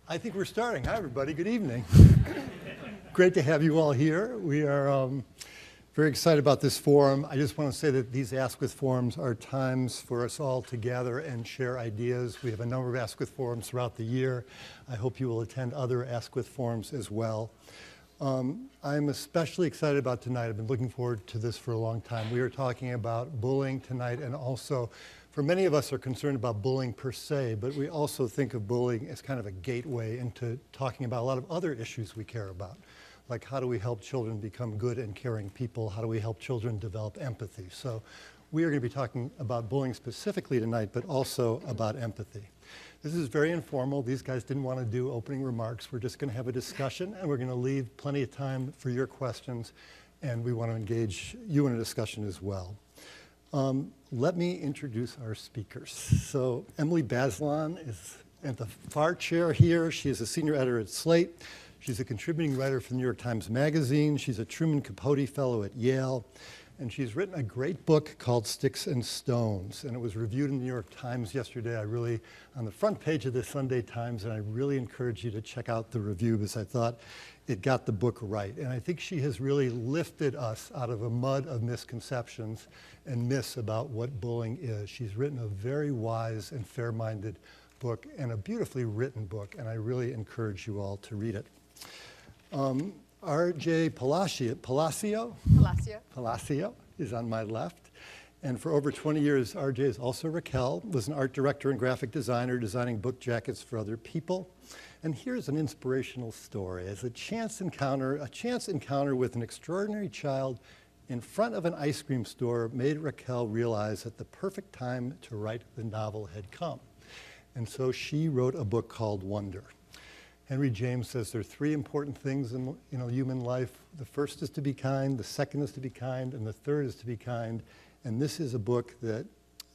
I think we're starting. Hi, everybody. Good evening. Great to have you all here. We are very excited about this forum. I just want to say that these Askwith forums are times for us all to gather and share ideas. We have a number of Askwith forums throughout the year. I hope you will attend other Askwith forums as well. I'm especially excited about tonight. I've been looking forward to this for a long time. We are talking about bullying tonight, and also, for many of us are concerned about bullying per se, but we also think of bullying as kind of a gateway into talking about a lot of other issues we care about. Like, how do we help children become good and caring people? How do we help children develop empathy? So we are going to be talking about bullying specifically tonight, but also about empathy. This is very informal. These guys didn't want to do opening remarks. We're just going to have a discussion, and we're going to leave plenty of time for your questions, and we want to engage you in a discussion as well. Let me introduce our speakers. So Emily Bazelon is at the far chair here. She is a senior editor at Slate. She's a contributing writer for the New York Times Magazine. She's a Truman Capote Fellow at Yale. And she's written a great book called Sticks and Stones. And it was reviewed in the New York Times yesterday. On the front page of the Sunday Times, and I really encourage you to check out the review because I thought it got the book right. And I think she has really lifted us out of a mud of misconceptions and myths about what bullying is. She's written a very wise and fair-minded book and a beautifully written book, and I really encourage you all to read it. R.J. Palacio is on my left. And for over 20 years, R.J. is also Raquel, was an art director and graphic designer designing book jackets for other people. And here's an inspirational story. As a chance encounter with an extraordinary child in front of an ice cream store made Raquel realize that the perfect time to write the novel had come. And so she wrote a book called Wonder. Henry James says there are three important things in human life. The first is to be kind, the second is to be kind, and the third is to be kind. And this is a book that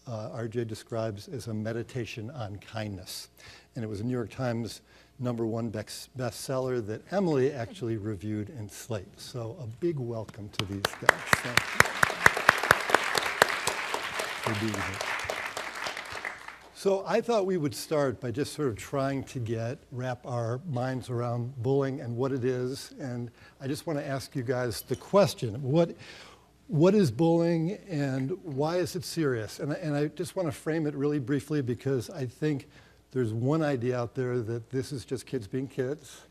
R.J. describes as a meditation on kindness. And it was a New York Times #1 bestseller that Emily actually reviewed in Slate. So a big welcome to these guys. Thank you for being here. So I thought we would start by just sort of trying to wrap our minds around bullying and what it is. And I just want to ask you guys the question, what is bullying and why is it serious? And I just want to frame it really briefly because I think there's one idea out there that this is just kids being kids.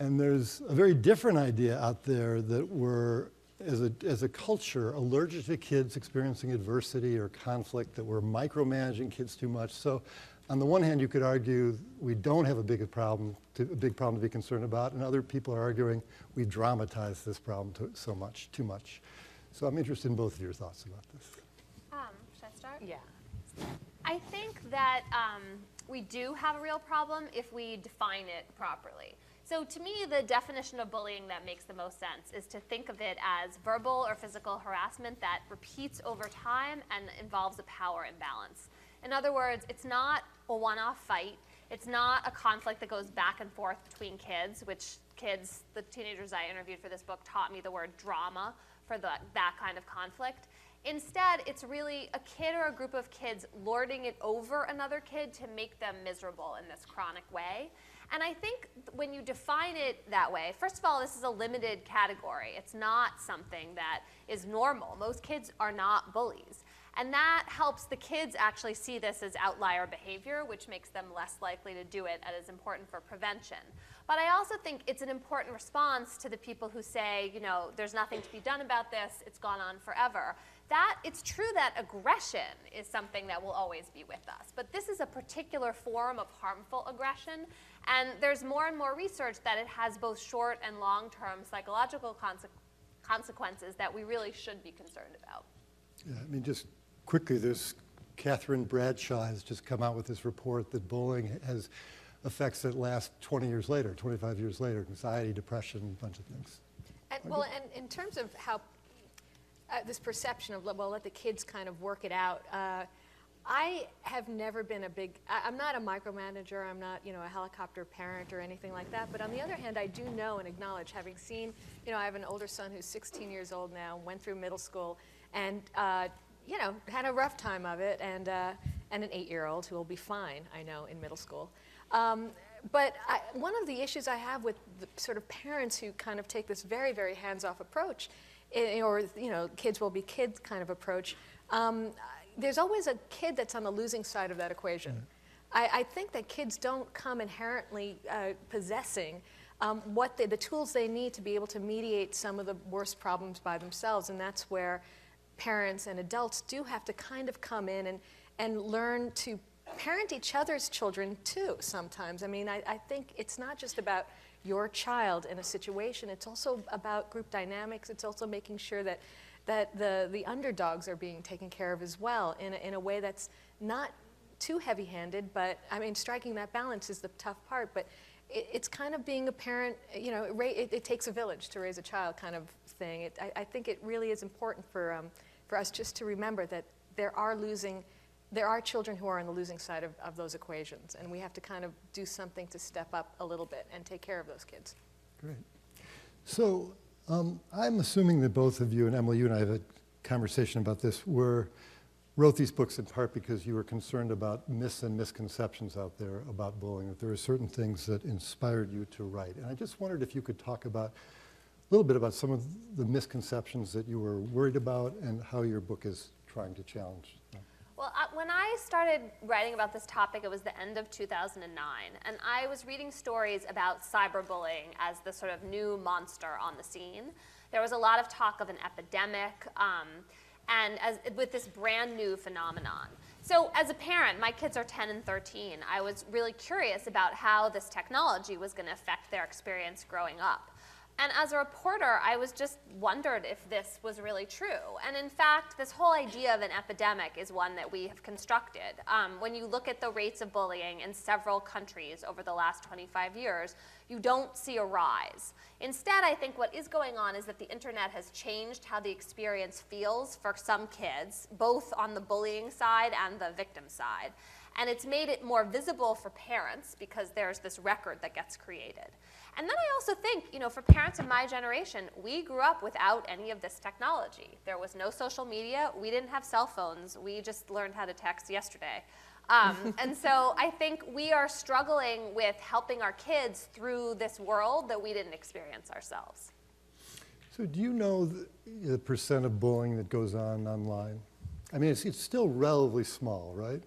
And there's a very different idea out there that we're, as a culture, allergic to kids experiencing adversity or conflict, that we're micromanaging kids too much. So on the one hand, you could argue we don't have a big problem to be concerned about, and other people are arguing we dramatize this problem too much. So I'm interested in both of your thoughts about this. Should I start? Yeah. I think that we do have a real problem if we define it properly. So to me, the definition of bullying that makes the most sense is to think of it as verbal or physical harassment that repeats over time and involves a power imbalance. In other words, it's not a one-off fight. It's not a conflict that goes back and forth between kids, which the teenagers I interviewed for this book taught me the word drama for that kind of conflict. Instead, it's really a kid or a group of kids lording it over another kid to make them miserable in this chronic way. And I think when you define it that way, first of all, this is a limited category. It's not something that is normal. Most kids are not bullies. And that helps the kids actually see this as outlier behavior, which makes them less likely to do it and is important for prevention. But I also think it's an important response to the people who say, there's nothing to be done about this, it's gone on forever. It's true that aggression is something that will always be with us. But this is a particular form of harmful aggression. And there's more and more research that it has both short and long-term psychological consequences that we really should be concerned about. Yeah, just quickly, there's Catherine Bradshaw has just come out with this report that bullying has effects that last 20 years later, 25 years later, anxiety, depression, a bunch of things. And in terms of how this perception of, let the kids kind of work it out, I have never been I'm not a micromanager, I'm not, a helicopter parent or anything like that, but on the other hand, I do know and acknowledge, having seen, I have an older son who's 16 years old now, went through middle school, and, had a rough time of it, and and an 8-year-old who will be fine, I know, in middle school. But one of the issues I have with the sort of parents who kind of take this very, very hands-off approach, or kids will be kids kind of approach, there's always a kid that's on the losing side of that equation. I think that kids don't come inherently possessing the tools they need to be able to mediate some of the worst problems by themselves, and that's where parents and adults do have to kind of come in and learn to parent each other's children too sometimes. I mean, I think it's not just about your child in a situation, it's also about group dynamics. It's also making sure that the underdogs are being taken care of as well in a way that's not too heavy-handed, but I mean, striking that balance is the tough part, but it's kind of being a parent, it takes a village to raise a child kind of thing. I think it really is important for us just to remember that there are children who are on the losing side of those equations, and we have to kind of do something to step up a little bit and take care of those kids. Great. So I'm assuming that both of you, and Emily, you and I have a conversation about this, wrote these books in part because you were concerned about myths and misconceptions out there about bullying, that there were certain things that inspired you to write. And I just wondered if you could talk a little bit about some of the misconceptions that you were worried about and how your book is trying to challenge them. Well, when I started writing about this topic, it was the end of 2009, and I was reading stories about cyberbullying as the sort of new monster on the scene. There was a lot of talk of an epidemic, and with this brand new phenomenon. So as a parent, my kids are 10 and 13, I was really curious about how this technology was going to affect their experience growing up. And as a reporter, I was just wondered if this was really true. And in fact, this whole idea of an epidemic is one that we have constructed. When you look at the rates of bullying in several countries over the last 25 years, you don't see a rise. Instead, I think what is going on is that the internet has changed how the experience feels for some kids, both on the bullying side and the victim side. And it's made it more visible for parents because there's this record that gets created. And then I also think, for parents of my generation, we grew up without any of this technology. There was no social media. We didn't have cell phones. We just learned how to text yesterday. And so I think we are struggling with helping our kids through this world that we didn't experience ourselves. So do you know the percent of bullying that goes on online? I mean, it's still relatively small, right?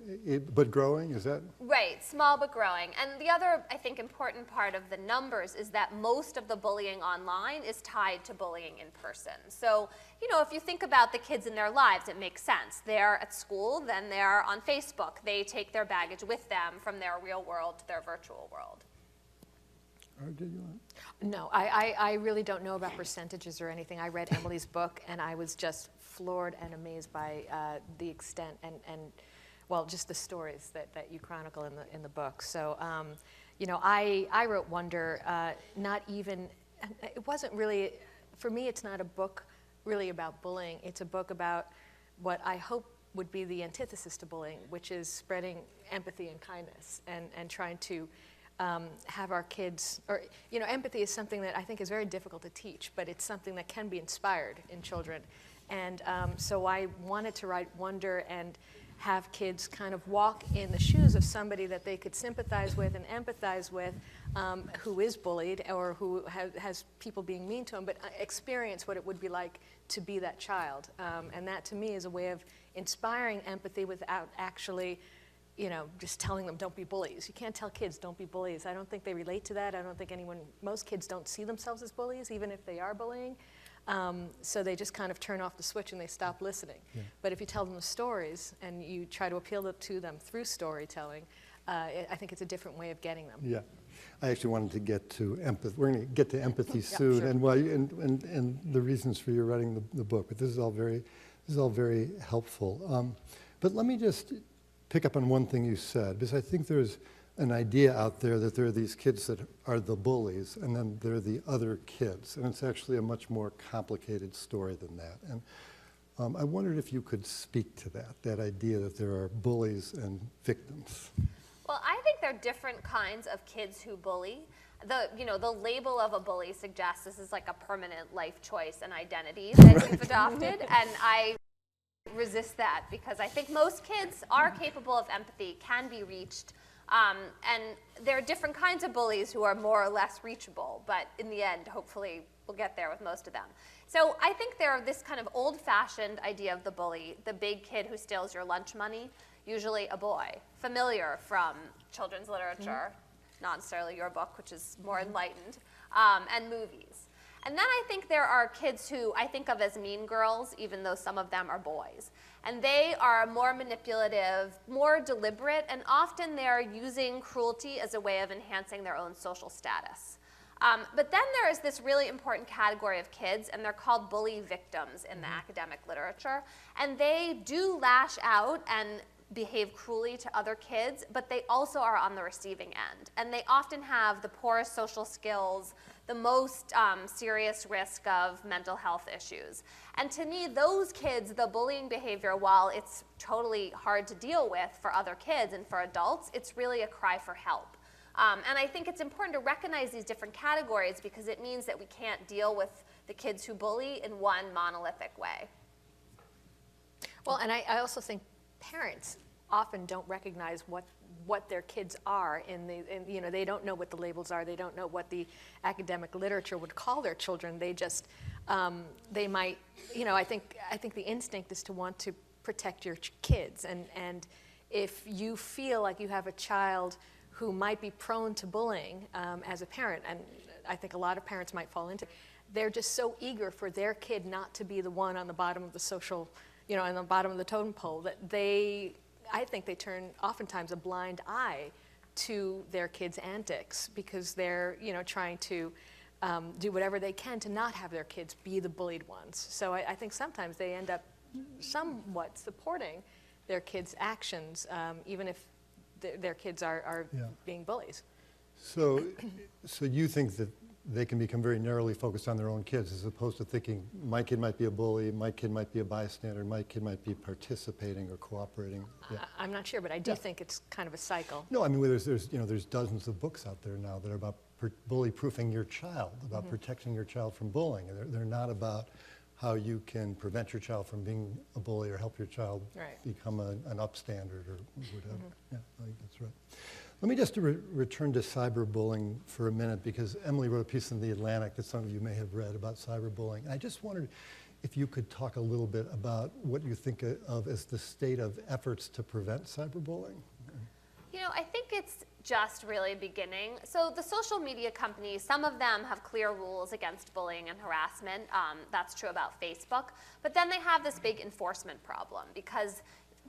But growing, is that? Right, small but growing. And the other, I think, important part of the numbers is that most of the bullying online is tied to bullying in person. So, if you think about the kids in their lives, it makes sense. They're at school, then they're on Facebook. They take their baggage with them from their real world to their virtual world. Or did you want? No, I really don't know about percentages or anything. I read Emily's book, and I was just floored and amazed by the extent and well, just the stories that you chronicle in the book. So, I wrote Wonder, not even, it wasn't really, for me, it's not a book really about bullying. It's a book about what I hope would be the antithesis to bullying, which is spreading empathy and kindness and trying to have our kids, or, empathy is something that I think is very difficult to teach, but it's something that can be inspired in children. And so I wanted to write Wonder and have kids kind of walk in the shoes of somebody that they could sympathize with and empathize with, who is bullied or who has people being mean to them, but experience what it would be like to be that child. And that, to me, is a way of inspiring empathy without actually just telling them don't be bullies. You can't tell kids don't be bullies. I don't think they relate to that. I don't think most kids don't see themselves as bullies, even if they are bullying. So they just kind of turn off the switch and they stop listening. Yeah. But if you tell them the stories and you try to appeal to them through storytelling, I think it's a different way of getting them. Yeah. I actually wanted to get to empathy. We're going to get to empathy soon, sure. and the reasons for your writing the book. But this is all very helpful. But let me just pick up on one thing you said, because I think there's an idea out there that there are these kids that are the bullies, and then there are the other kids, and it's actually a much more complicated story than that. And I wondered if you could speak to that idea that there are bullies and victims. Well, I think there are different kinds of kids who bully. The label of a bully suggests this is like a permanent life choice and identity that you've adopted, and I resist that because I think most kids are capable of empathy, can be reached, and there are different kinds of bullies who are more or less reachable, but in the end, hopefully, we'll get there with most of them. So I think there this kind of old-fashioned idea of the bully, the big kid who steals your lunch money, usually a boy, familiar from children's literature, not necessarily your book, which is more enlightened, and movies. And then I think there are kids who I think of as mean girls, even though some of them are boys. And they are more manipulative, more deliberate, and often they're using cruelty as a way of enhancing their own social status. But then there is this really important category of kids, and they're called bully victims in the academic literature. And they do lash out and behave cruelly to other kids, but they also are on the receiving end. And they often have the poorest social skills, the most serious risk of mental health issues. And to me, those kids, the bullying behavior, while it's totally hard to deal with for other kids and for adults, it's really a cry for help. And I think it's important to recognize these different categories because it means that we can't deal with the kids who bully in one monolithic way. Well, and I also think parents often don't recognize what their kids are you know, they don't know what the labels are, they don't know what the academic literature would call their children. They just, they might, you know, I think the instinct is to want to protect your kids. And if you feel like you have a child who might be prone to bullying as a parent, and I think a lot of parents might fall into it, they're just so eager for their kid not to be the one on the bottom of the social, you know, on the bottom of the totem pole, that I think they turn oftentimes a blind eye to their kids' antics because they're, you know, trying to do whatever they can to not have their kids be the bullied ones. So I think sometimes they end up somewhat supporting their kids' actions, even if their kids are being bullies. So you think that they can become very narrowly focused on their own kids as opposed to thinking, my kid might be a bully, my kid might be a bystander, my kid might be participating or cooperating. Yeah. I'm not sure, but I do think it's kind of a cycle. No, I mean, there's dozens of books out there now that are about bully-proofing your child, about protecting your child from bullying. They're not about how you can prevent your child from being a bully or help your child become an upstander or whatever. Yeah, I think that's right. Let me just return to cyberbullying for a minute because Emily wrote a piece in The Atlantic that some of you may have read about cyberbullying. And I just wondered if you could talk a little bit about what you think of as the state of efforts to prevent cyberbullying. You know, I think it's just really beginning. So the social media companies, some of them have clear rules against bullying and harassment. That's true about Facebook. But then they have this big enforcement problem because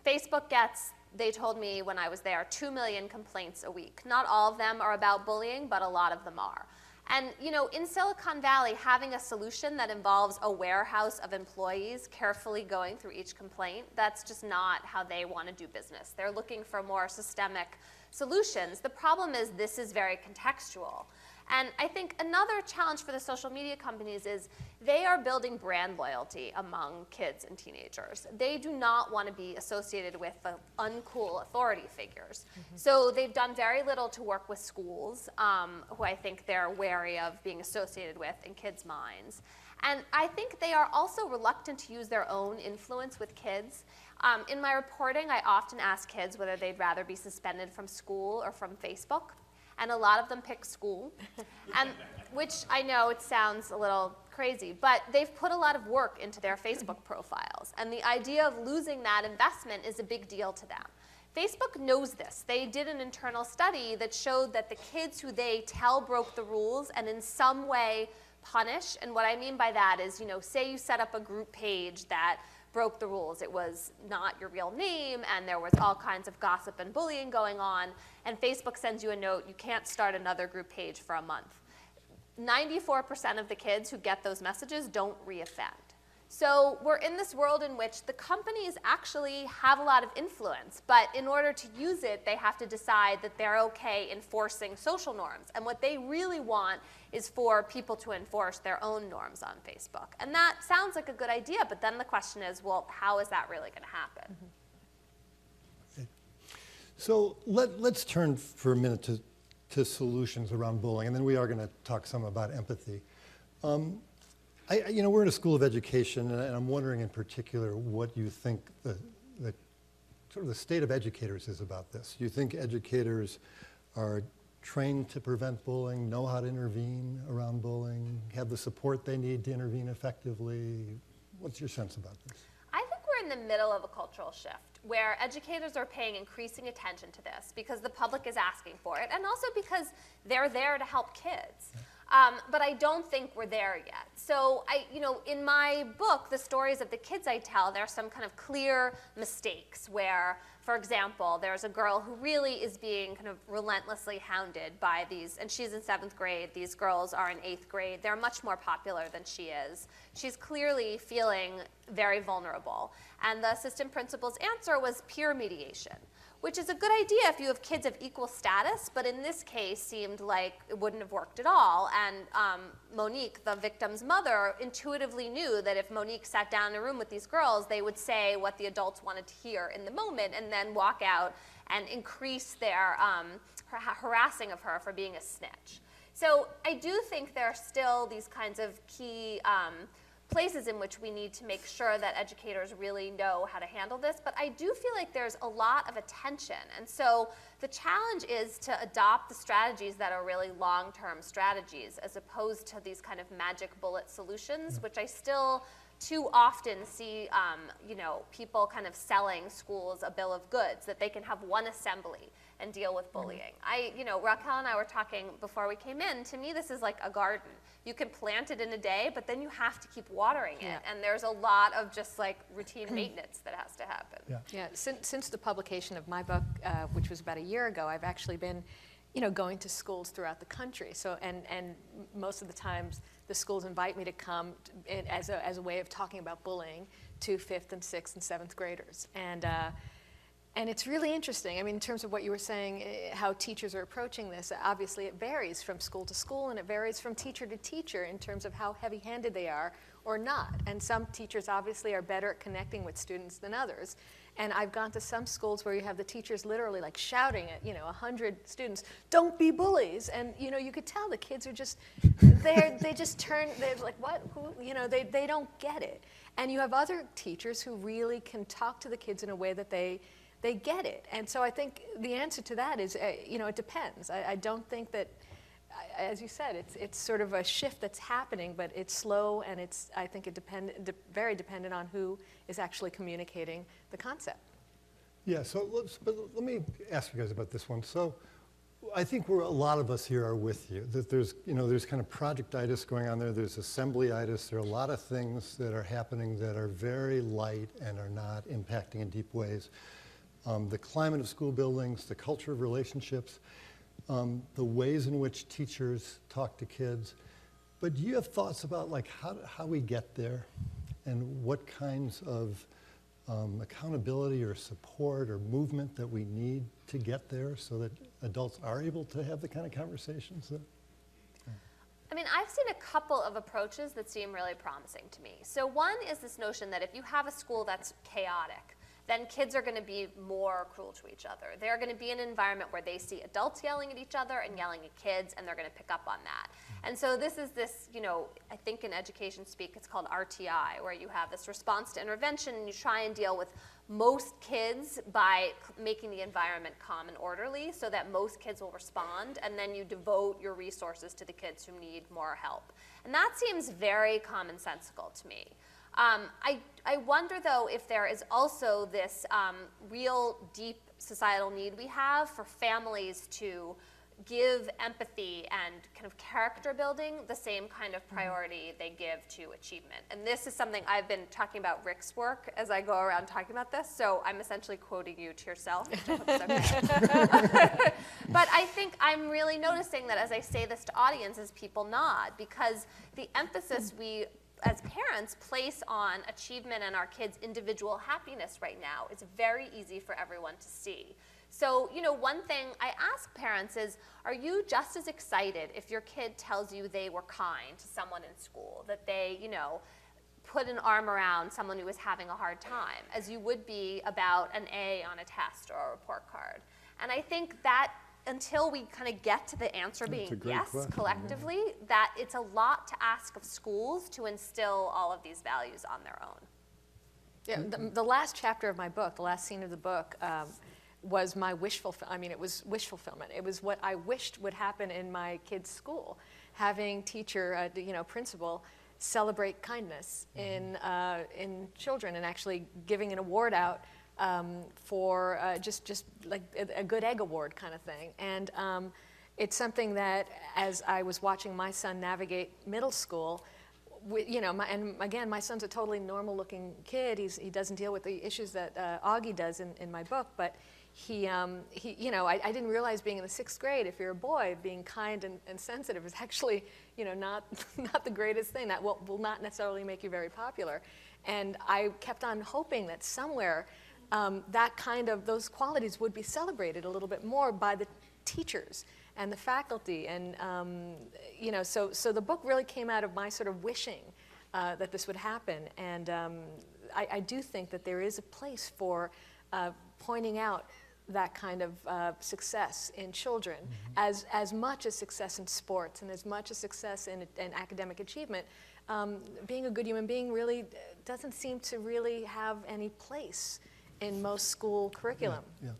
Facebook gets, they told me when I was there, 2 million complaints a week. Not all of them are about bullying, but a lot of them are. And you know, in Silicon Valley, having a solution that involves a warehouse of employees carefully going through each complaint, that's just not how they want to do business. They're looking for more systemic solutions. The problem is this is very contextual. And I think another challenge for the social media companies is they are building brand loyalty among kids and teenagers. They do not want to be associated with the uncool authority figures. So they've done very little to work with schools, who I think they're wary of being associated with in kids' minds. And I think they are also reluctant to use their own influence with kids. In my reporting, I often ask kids whether they'd rather be suspended from school or from Facebook. And a lot of them pick school, and which I know it sounds a little crazy, but they've put a lot of work into their Facebook profiles. And the idea of losing that investment is a big deal to them. Facebook knows this. They did an internal study that showed that the kids who they tell broke the rules and in some way punish, and what I mean by that is, you know, say you set up a group page that broke the rules. It was not your real name, and there was all kinds of gossip and bullying going on, and Facebook sends you a note, you can't start another group page for a month. 94% of the kids who get those messages don't reoffend. So we're in this world in which the companies actually have a lot of influence, but in order to use it, they have to decide that they're okay enforcing social norms. And what they really want is for people to enforce their own norms on Facebook. And that sounds like a good idea, but then the question is, well, how is that really going to happen? Okay. So let's turn for a minute to solutions around bullying, and then we are going to talk some about empathy. We're in a school of education, and I'm wondering in particular what you think the sort of the state of educators is about this. Do you think educators are trained to prevent bullying, know how to intervene around bullying, have the support they need to intervene effectively? What's your sense about this? I think we're in the middle of a cultural shift where educators are paying increasing attention to this because the public is asking for it, and also because they're there to help kids. But I don't think we're there yet. So in my book, the stories of the kids I tell, there are some kind of clear mistakes where, for example, there's a girl who really is being kind of relentlessly hounded by these, and she's in 7th grade, these girls are in 8th grade, they're much more popular than she is. She's clearly feeling very vulnerable. And the assistant principal's answer was peer mediation, which is a good idea if you have kids of equal status, but in this case seemed like it wouldn't have worked at all. And Monique, the victim's mother, intuitively knew that if Monique sat down in a room with these girls, they would say what the adults wanted to hear in the moment and then walk out and increase their harassing of her for being a snitch. So I do think there are still these kinds of key places in which we need to make sure that educators really know how to handle this, but I do feel like there's a lot of attention. And so the challenge is to adopt the strategies that are really long-term strategies as opposed to these kind of magic bullet solutions, which I still too often see people kind of selling schools a bill of goods, that they can have one assembly and deal with bullying. Raquel and I were talking before we came in. To me, this is like a garden. You can plant it in a day, but then you have to keep watering it. And there's a lot of just like routine maintenance that has to happen. Yeah. Since the publication of my book, which was about a year ago, I've actually been going to schools throughout the country. So, and most of the times the schools invite me to come as a way of talking about bullying to 5th and 6th and 7th graders. And it's really interesting. I mean, in terms of what you were saying, how teachers are approaching this, obviously it varies from school to school and it varies from teacher to teacher in terms of how heavy-handed they are or not. And some teachers obviously are better at connecting with students than others. And I've gone to some schools where you have the teachers literally like shouting at 100 students, "Don't be bullies!" And you could tell the kids are just they just turn. They're like, "What?" They don't get it. And you have other teachers who really can talk to the kids in a way that they get it. And so I think the answer to that is, it depends. I don't think that, as you said, it's sort of a shift that's happening, but it's slow, and I think very dependent on who is actually communicating the concept. Yeah, so let me ask you guys about this one. So I think a lot of us here are with you, that there's kind of projectitis going on there, there's assemblyitis, there are a lot of things that are happening that are very light and are not impacting in deep ways. The climate of school buildings, the culture of relationships, the ways in which teachers talk to kids. But do you have thoughts about like how we get there and what kinds of accountability or support or movement that we need to get there so that adults are able to have the kind of conversations that... I mean, I've seen a couple of approaches that seem really promising to me. So one is this notion that if you have a school that's chaotic, then kids are going to be more cruel to each other. They're going to be in an environment where they see adults yelling at each other and yelling at kids, and they're going to pick up on that. And so this is I think in education speak, it's called RTI, where you have this response to intervention, and you try and deal with most kids by making the environment calm and orderly so that most kids will respond, and then you devote your resources to the kids who need more help. And that seems very commonsensical to me. I wonder, though, if there is also this real deep societal need we have for families to give empathy and kind of character building the same kind of priority they give to achievement. And this is something I've been talking about Rick's work as I go around talking about this, so I'm essentially quoting you to yourself. Which I hope is okay. But I think I'm really noticing that as I say this to audiences, people nod, because the emphasis we as parents place on achievement and our kids' individual happiness right now is very easy for everyone to see. So, one thing I ask parents is, are you just as excited if your kid tells you they were kind to someone in school, that they, put an arm around someone who was having a hard time, as you would be about an A on a test or a report card? And I think that until we kind of get to the answer That's a being great yes question, collectively, that it's a lot to ask of schools to instill all of these values on their own. Yeah, the last chapter of my book, the last scene of the book, was my wish fulfillment. I mean, it was wish fulfillment. It was what I wished would happen in my kids' school, having teacher, principal, celebrate kindness in children, and actually giving an award out for just like a good egg award kind of thing. And it's something that, as I was watching my son navigate middle school, and again, my son's a totally normal-looking kid. He doesn't deal with the issues that Augie does in my book, but I didn't realize being in the 6th grade, if you're a boy, being kind and sensitive is actually, not the greatest thing. That will not necessarily make you very popular. And I kept on hoping that somewhere those qualities would be celebrated a little bit more by the teachers and the faculty. And, so the book really came out of my sort of wishing that this would happen. And I do think that there is a place for pointing out that kind of success in children, as much as success in sports and as much as success in academic achievement. Being a good human being really doesn't seem to really have any place in most school curriculum. Yeah.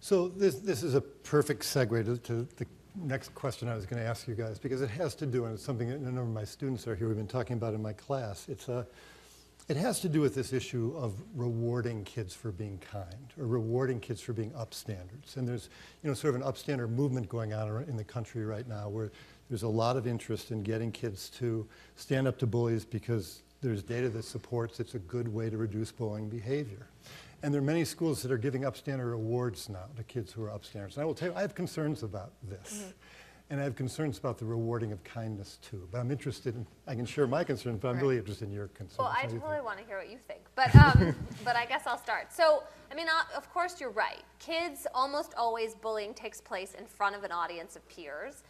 So this is a perfect segue to the next question I was going to ask you guys, because it has to do, and it's something that a number of my students are here, we've been talking about in my class. It has to do with this issue of rewarding kids for being kind, or rewarding kids for being upstanders. And there's, sort of an upstander movement going on in the country right now, where there's a lot of interest in getting kids to stand up to bullies because there's data that supports it's a good way to reduce bullying behavior. And there are many schools that are giving upstander awards now to kids who are upstanders. And I will tell you, I have concerns about this. And I have concerns about the rewarding of kindness too. But I'm interested in, I can share my concerns, but I'm really interested in your concerns. Well, I What do you totally think? want to hear what you think. But, but I guess I'll start. So, of course you're right. Kids, almost always bullying takes place in front of an audience of peers.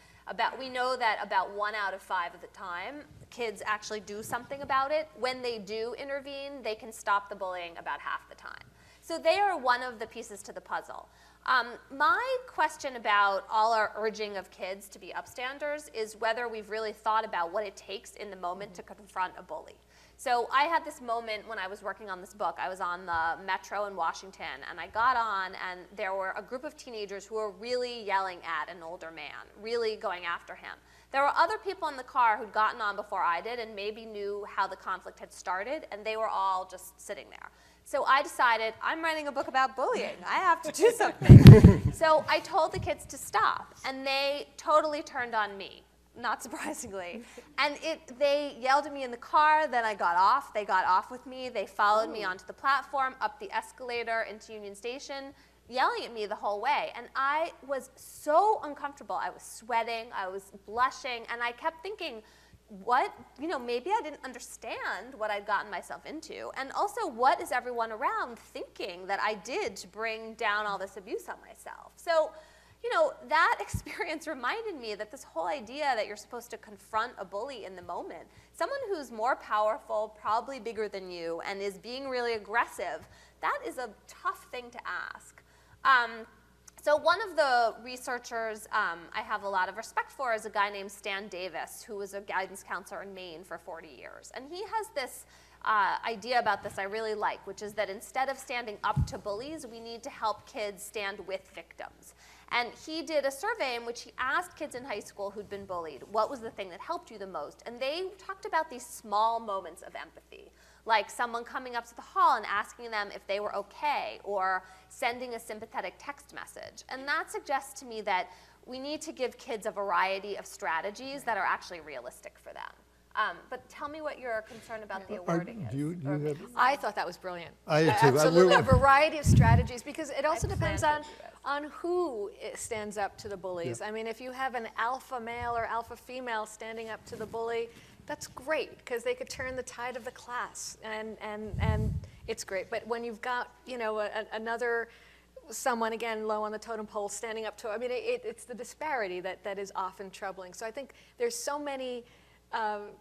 We know that about 1 out of 5 of the time, kids actually do something about it. When they do intervene, they can stop the bullying about half the time. So they are one of the pieces to the puzzle. My question about all our urging of kids to be upstanders is whether we've really thought about what it takes in the moment to confront a bully. So I had this moment when I was working on this book. I was on the Metro in Washington, and I got on, and there were a group of teenagers who were really yelling at an older man, really going after him. There were other people in the car who'd gotten on before I did and maybe knew how the conflict had started, and they were all just sitting there. So I decided, I'm writing a book about bullying. I have to do something. So I told the kids to stop, and they totally turned on me, not surprisingly. And they yelled at me in the car, then I got off. They got off with me. They followed me onto the platform, up the escalator into Union Station, yelling at me the whole way. And I was so uncomfortable. I was sweating, I was blushing, and I kept thinking, maybe I didn't understand what I'd gotten myself into. And also, what is everyone around thinking that I did to bring down all this abuse on myself? So, that experience reminded me that this whole idea that you're supposed to confront a bully in the moment, someone who's more powerful, probably bigger than you, and is being really aggressive, that is a tough thing to ask. So one of the researchers I have a lot of respect for is a guy named Stan Davis, who was a guidance counselor in Maine for 40 years. And he has this idea about this I really like, which is that instead of standing up to bullies, we need to help kids stand with victims. And he did a survey in which he asked kids in high school who'd been bullied, what was the thing that helped you the most? And they talked about these small moments of empathy, like someone coming up to the hall and asking them if they were okay, or sending a sympathetic text message. And that suggests to me that we need to give kids a variety of strategies that are actually realistic for them. But tell me what your concern about the awarding is. Do you have, I thought that was brilliant. I did too. Absolutely, a variety of strategies, because it also depends planted on who stands up to the bullies. Yeah. I mean, if you have an alpha male or alpha female standing up to the bully, that's great, because they could turn the tide of the class, and it's great. But when you've got, another someone, again, low on the totem pole standing up to, it's the disparity that is often troubling. So I think there's so many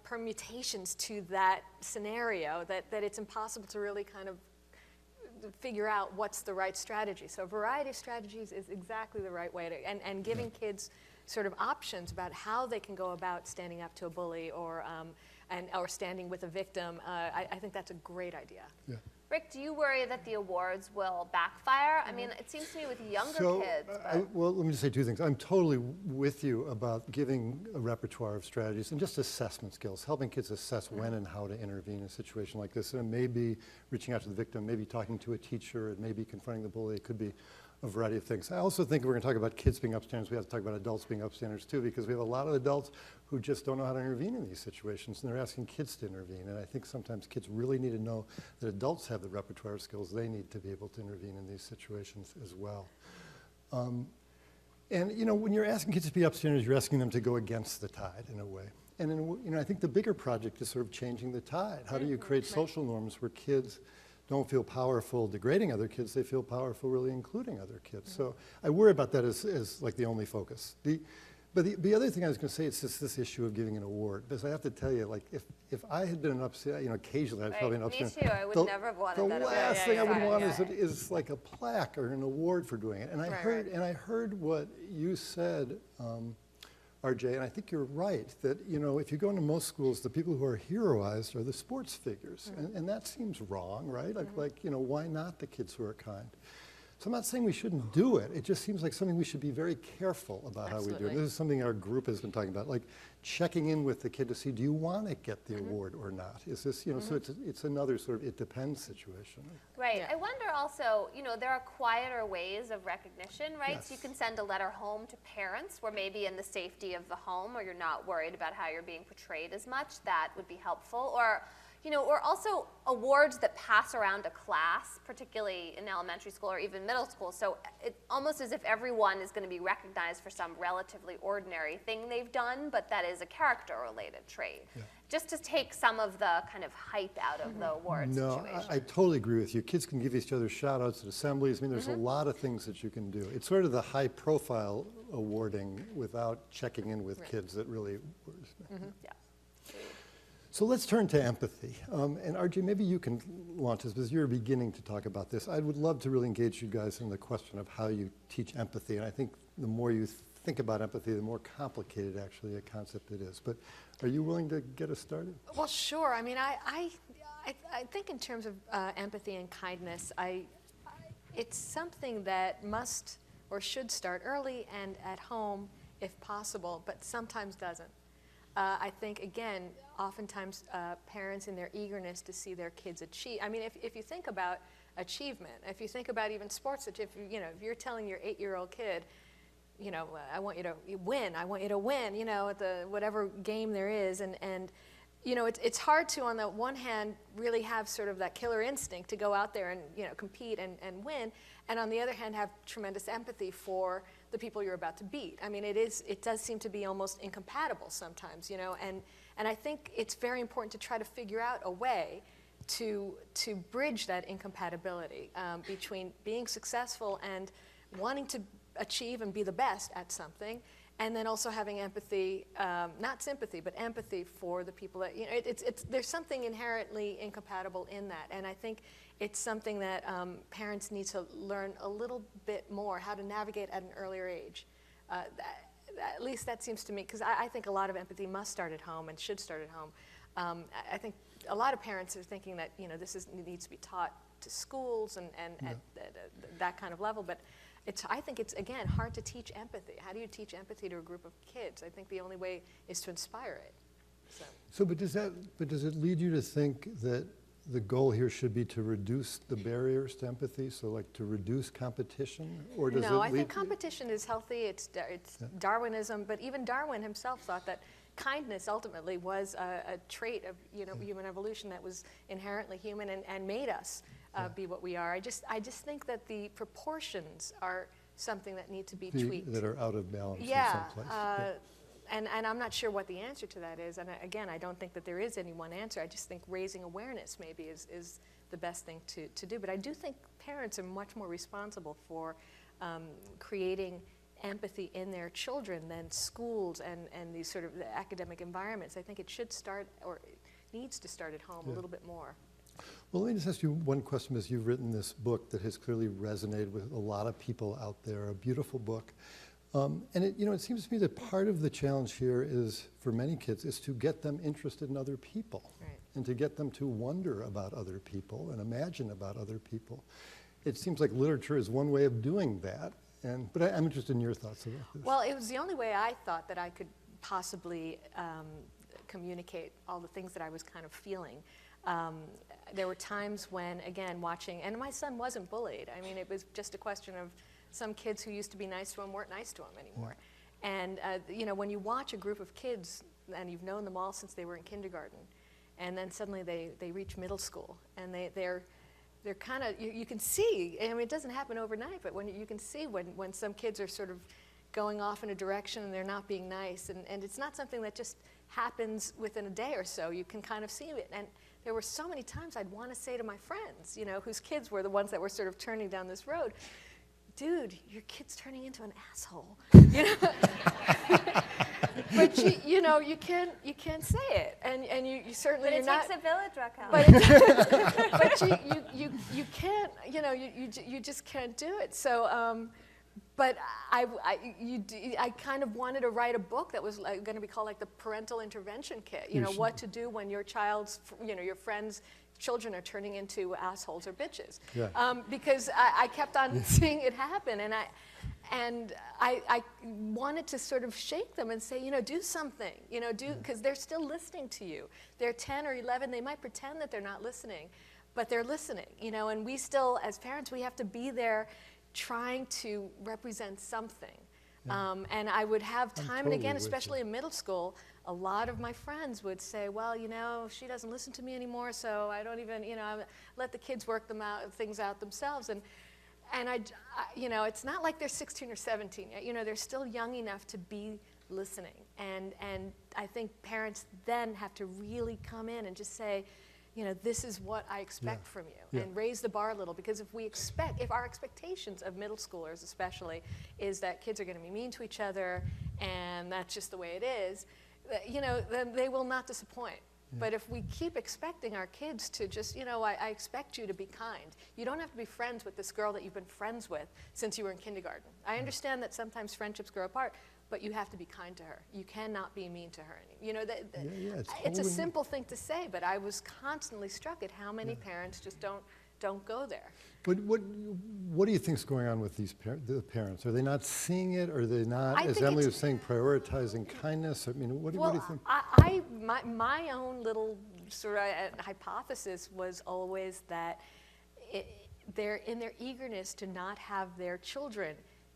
permutations to that scenario that it's impossible to really kind of figure out what's the right strategy. So a variety of strategies is exactly the right way to, and giving kids sort of options about how they can go about standing up to a bully or standing with a victim. I think that's a great idea. Yeah. Rick, do you worry that the awards will backfire? I mean, it seems to me with younger kids. Well, let me just say two things. I'm totally with you about giving a repertoire of strategies and just assessment skills, helping kids assess when and how to intervene in a situation like this. And it may be reaching out to the victim, maybe talking to a teacher, it may be confronting the bully, it could be a variety of things. I also think we're going to talk about kids being upstanders. We have to talk about adults being upstanders too, because we have a lot of adults who just don't know how to intervene in these situations, and they're asking kids to intervene. And I think sometimes kids really need to know that adults have the repertoire of skills they need to be able to intervene in these situations as well. And you know, when you're asking kids to be upstanders, you're asking them to go against the tide in a way. And you know, I think the bigger project is sort of changing the tide. How do you create social norms where kids don't feel powerful degrading other kids, they feel powerful really including other kids. So I worry about that as like the only focus. But the other thing I was going to say is just this issue of giving an award. Because I have to tell you, like, if I had been an upstanding, you know, occasionally I'd probably an upstanding. Me too, I would never have wanted that. The last thing I would want is like a plaque or an award for doing it. And I heard what you said, RJ, and I think you're right, that, you know, if you go into most schools, the people who are heroized are the sports figures. And that seems wrong, right? Like, you know, why not the kids who are kind? So I'm not saying we shouldn't do it. It just seems like something we should be very careful about how we do it. This is something our group has been talking about, like checking in with the kid to see, do you want to get the award or not? Is this, you know, so it's another sort of it depends situation. Right. I wonder also, you know, there are quieter ways of recognition, right? Yes. So you can send a letter home to parents where maybe in the safety of the home or you're not worried about how you're being portrayed as much. That would be helpful. Or, you know, or also awards that pass around a class, particularly in elementary school or even middle school. So it's almost as if everyone is going to be recognized for some relatively ordinary thing they've done, but that is a character-related trait. Yeah. Just to take some of the kind of hype out of the award situation. No, I totally agree with you. Kids can give each other shout-outs at assemblies. I mean, there's a lot of things that you can do. It's sort of the high-profile awarding without checking in with kids that really worries me. Yeah. So let's turn to empathy. And RJ, maybe you can launch this because you're beginning to talk about this. I would love to really engage you guys in the question of how you teach empathy. And I think the more you think about empathy, the more complicated actually a concept it is. But are you willing to get us started? Well, sure. I mean, I think in terms of empathy and kindness, it's something that must or should start early and at home if possible, but sometimes doesn't. I think, again, oftentimes parents in their eagerness to see their kids achieve. I mean, if you think about achievement, if you think about even sports, if you're telling your 8-year-old kid, you know, I want you to win, you know, at the whatever game there is, and you know, it's hard to, on the one hand, really have sort of that killer instinct to go out there and, you know, compete and win, and on the other hand, have tremendous empathy for the people you're about to beat. I mean, it does seem to be almost incompatible sometimes, you know, and I think it's very important to try to figure out a way to bridge that incompatibility between being successful and wanting to achieve and be the best at something, and then also having empathy, not sympathy, but empathy for the people that, you know, there's something inherently incompatible in that, and I think it's something that parents need to learn a little bit more how to navigate at an earlier age. At least that seems to me, because I think a lot of empathy must start at home and should start at home. I think a lot of parents are thinking that, you know, needs to be taught to schools and at that kind of level, but I think it's, again, hard to teach empathy. How do you teach empathy to a group of kids? I think the only way is to inspire it. But does it lead you to think that the goal here should be to reduce the barriers to empathy, so like to reduce competition? Or does No, I think competition is healthy. It's Darwinism, but even Darwin himself thought that kindness ultimately was a trait of, you know, human evolution that was inherently human and made us be what we are. I just think that the proportions are something that need to be tweaked. That are out of balance in some place. And I'm not sure what the answer to that is. And again, I don't think that there is any one answer. I just think raising awareness maybe is the best thing to do. But I do think parents are much more responsible for creating empathy in their children than schools and these sort of the academic environments. I think it should start, or it needs to start at home a little bit more. Well, let me just ask you one question, because you've written this book that has clearly resonated with a lot of people out there, a beautiful book. And it seems to me that part of the challenge here is, for many kids, is to get them interested in other people. Right. And to get them to wonder about other people and imagine about other people. It seems like literature is one way of doing that. But I'm interested in your thoughts about this. Well, it was the only way I thought that I could possibly communicate all the things that I was kind of feeling. There were times when, again, watching, and my son wasn't bullied. I mean, it was just a question of some kids who used to be nice to him weren't nice to him anymore. And, when you watch a group of kids, and you've known them all since they were in kindergarten, and then suddenly they reach middle school, and they're kind of, you can see, I mean, it doesn't happen overnight, but when you can see when some kids are sort of going off in a direction and they're not being nice, and it's not something that just happens within a day or so. You can kind of see it. And there were so many times I'd want to say to my friends, whose kids were the ones that were sort of turning down this road, dude, your kid's turning into an asshole. But you can't say it, and you certainly But it you're takes not. a village, Raquel. But you can't. You just can't do it. So, but I kind of wanted to write a book that was going to be called like the parental intervention kit. What to do when your child's, your friends' children are turning into assholes or bitches. Yeah. Because I kept on seeing it happen, and I wanted to sort of shake them and say, do something, because they're still listening to you. They're 10 or 11. They might pretend that they're not listening, but they're listening, and we still, as parents, we have to be there trying to represent something. Yeah. And I would have time totally and again, with especially you. in middle school, a lot of my friends would say, well, she doesn't listen to me anymore, so I don't even, I let the kids work things out themselves. And it's not like they're 16 or 17 yet. They're still young enough to be listening. And I think parents then have to really come in and just say, this is what I expect from you, and raise the bar a little, because if our expectations of middle schoolers especially is that kids are going to be mean to each other and that's just the way it is, then they will not disappoint. But if we keep expecting our kids to just, I expect you to be kind. You don't have to be friends with this girl that you've been friends with since you were in kindergarten. I understand that sometimes friendships grow apart, but you have to be kind to her. You cannot be mean to her. It's a simple thing to say, but I was constantly struck at how many parents just don't go there. But what do you think is going on with the parents? Are they not seeing it? Are they not, as Emily was saying, prioritizing kindness? I mean, what do you think? My own little sort of hypothesis was always that they're in their eagerness to not have their children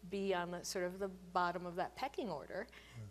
be on the sort of the bottom of that pecking order,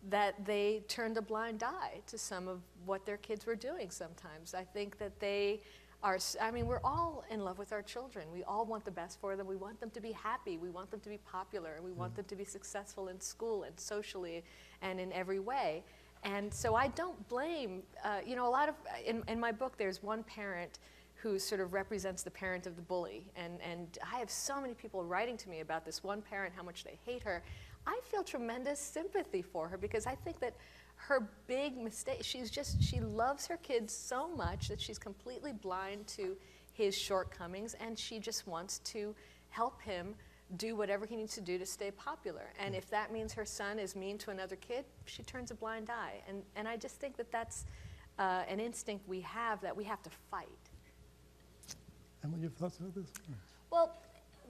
that they turned a blind eye to some of what their kids were doing sometimes. I think that they are, we're all in love with our children. We all want the best for them. We want them to be happy. We want them to be popular. And we want them to be successful in school and socially and in every way. And so I don't blame, a lot of, in my book, there's one parent who sort of represents the parent of the bully. And I have so many people writing to me about this one parent, how much they hate her. I feel tremendous sympathy for her, because I think that her big mistake, she loves her kids so much that she's completely blind to his shortcomings, and she just wants to help him do whatever he needs to do to stay popular. And if that means her son is mean to another kid, she turns a blind eye. And I just think that that's an instinct we have that we have to fight. Emily, your thoughts about this? Well,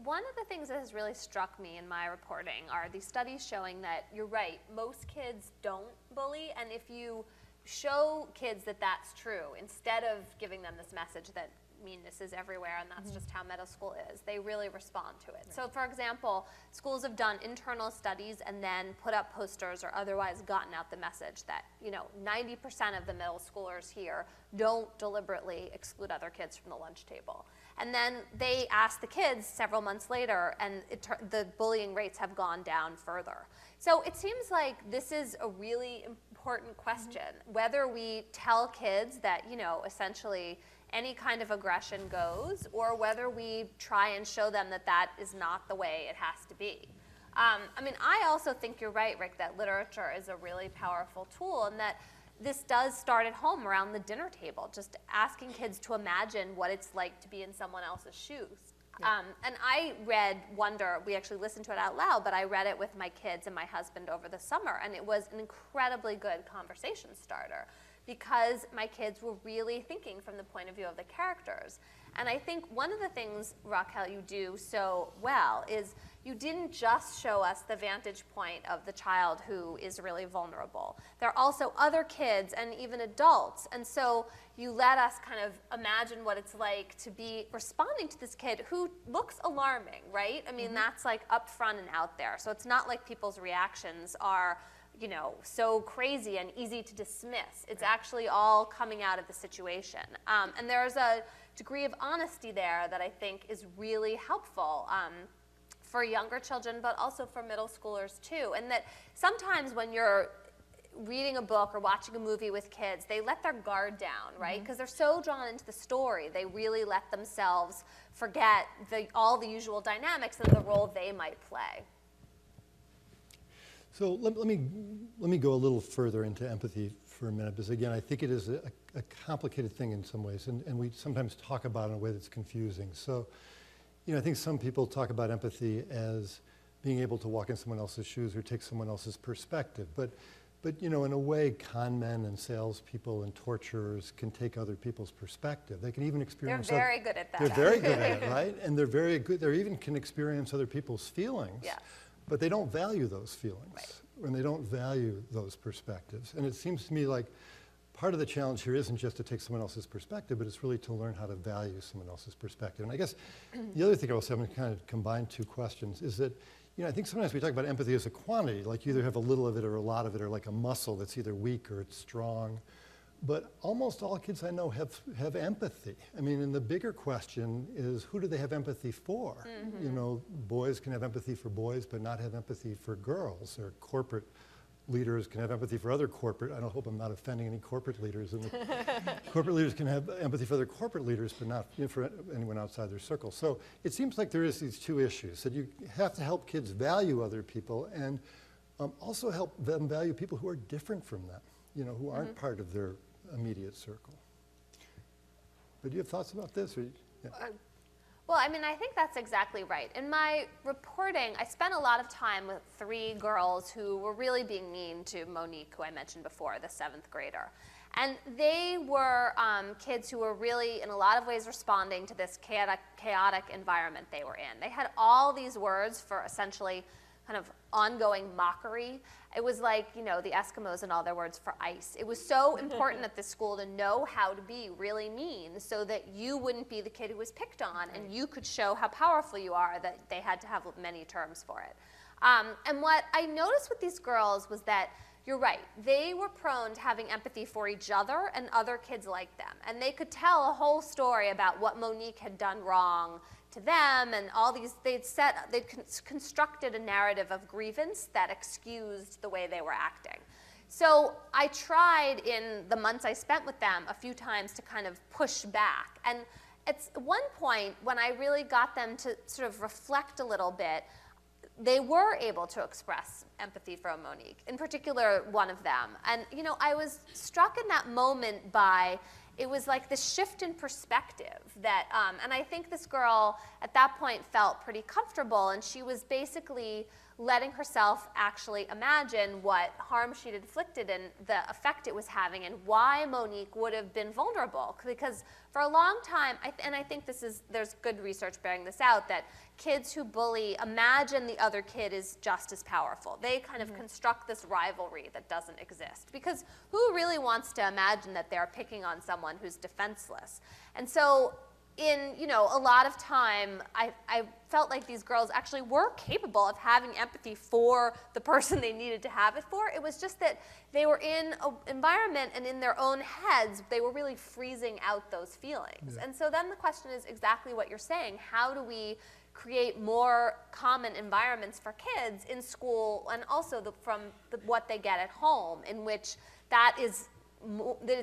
one of the things that has really struck me in my reporting are these studies showing that you're right, most kids don't bully, and if you show kids that that's true, instead of giving them this message that meanness is everywhere and that's just how middle school is, they really respond to it. Right. So for example, schools have done internal studies and then put up posters or otherwise gotten out the message that 90% of the middle schoolers here don't deliberately exclude other kids from the lunch table. And then they asked the kids several months later, and the bullying rates have gone down further. So it seems like this is a really important question, whether we tell kids that, essentially any kind of aggression goes, or whether we try and show them that that is not the way it has to be. I also think you're right, Rick, that literature is a really powerful tool, and that this does start at home around the dinner table, just asking kids to imagine what it's like to be in someone else's shoes. And I read Wonder, we actually listened to it out loud, but I read it with my kids and my husband over the summer, and it was an incredibly good conversation starter because my kids were really thinking from the point of view of the characters. And I think one of the things, Raquel, you do so well is you didn't just show us the vantage point of the child who is really vulnerable. There are also other kids and even adults. And so you let us kind of imagine what it's like to be responding to this kid who looks alarming, right? I mean, that's like up front and out there. So it's not like people's reactions are, you know, so crazy and easy to dismiss. It's actually all coming out of the situation. And there's a degree of honesty there that I think is really helpful for younger children, but also for middle schoolers too. And that sometimes when you're reading a book or watching a movie with kids, they let their guard down, right? Because they're so drawn into the story, they really let themselves forget all the usual dynamics and the role they might play. So let me go a little further into empathy for a minute, because again, I think it is a complicated thing in some ways, and we sometimes talk about it in a way that's confusing. So, you know, I think some people talk about empathy as being able to walk in someone else's shoes or take someone else's perspective. But you know, in a way, con men and salespeople and torturers can take other people's perspective. They can even experience. They're very good at that. They're very good at it, right? And they're very good. They even can experience other people's feelings. Yeah. But they don't value those feelings, Right. and they don't value those perspectives. And it seems to me like part of the challenge here isn't just to take someone else's perspective, but it's really to learn how to value someone else's perspective. And I guess the other thing I will say, I'm going to kind of combine two questions, is that, you know, I think sometimes we talk about empathy as a quantity, like you either have a little of it or a lot of it, or like a muscle that's either weak or it's strong. But almost all kids I know have empathy. I mean, and the bigger question is, who do they have empathy for? You know, boys can have empathy for boys, but not have empathy for girls, or corporate leaders can have empathy for other corporate, I don't hope I'm not offending any corporate leaders, and corporate leaders can have empathy for other corporate leaders, but not for anyone outside their circle. So it seems like there is these two issues, that you have to help kids value other people, and also help them value people who are different from them, you know, who aren't part of their immediate circle. But do you have thoughts about this? Or, yeah. Well, I mean, I think that's exactly right. In my reporting, I spent a lot of time with 3 girls who were really being mean to Monique, who I mentioned before, the 7th grader. And they were kids who were really, in a lot of ways, responding to this chaotic environment they were in. They had all these words for essentially kind of ongoing mockery. It was like, you know, the Eskimos and all their words for ice. It was so important at this school to know how to be really mean so that you wouldn't be the kid who was picked on, and you could show how powerful you are, that they had to have many terms for it. And what I noticed with these girls was that, you're right, they were prone to having empathy for each other and other kids like them. And they could tell a whole story about what Monique had done wrong to them, and all these, they'd constructed a narrative of grievance that excused the way they were acting. So I tried in the months I spent with them a few times to kind of push back. And at one point, when I really got them to sort of reflect a little bit, they were able to express empathy for Monique, in particular one of them. And you know, I was struck in that moment by, it was like this shift in perspective that, and I think this girl at that point felt pretty comfortable, and she was basically letting herself actually imagine what harm she'd inflicted and the effect it was having, and why Monique would have been vulnerable. Because for a long time, and I think there's good research bearing this out, that kids who bully imagine the other kid is just as powerful. They kind of construct this rivalry that doesn't exist. Because who really wants to imagine that they're picking on someone who's defenseless? And so in, you know, a lot of time, I felt like these girls actually were capable of having empathy for the person they needed to have it for. It was just that they were in an environment, and in their own heads, they were really freezing out those feelings. Yeah. And so then the question is exactly what you're saying. How do we create more common environments for kids in school, and also from what they get at home, in which that it's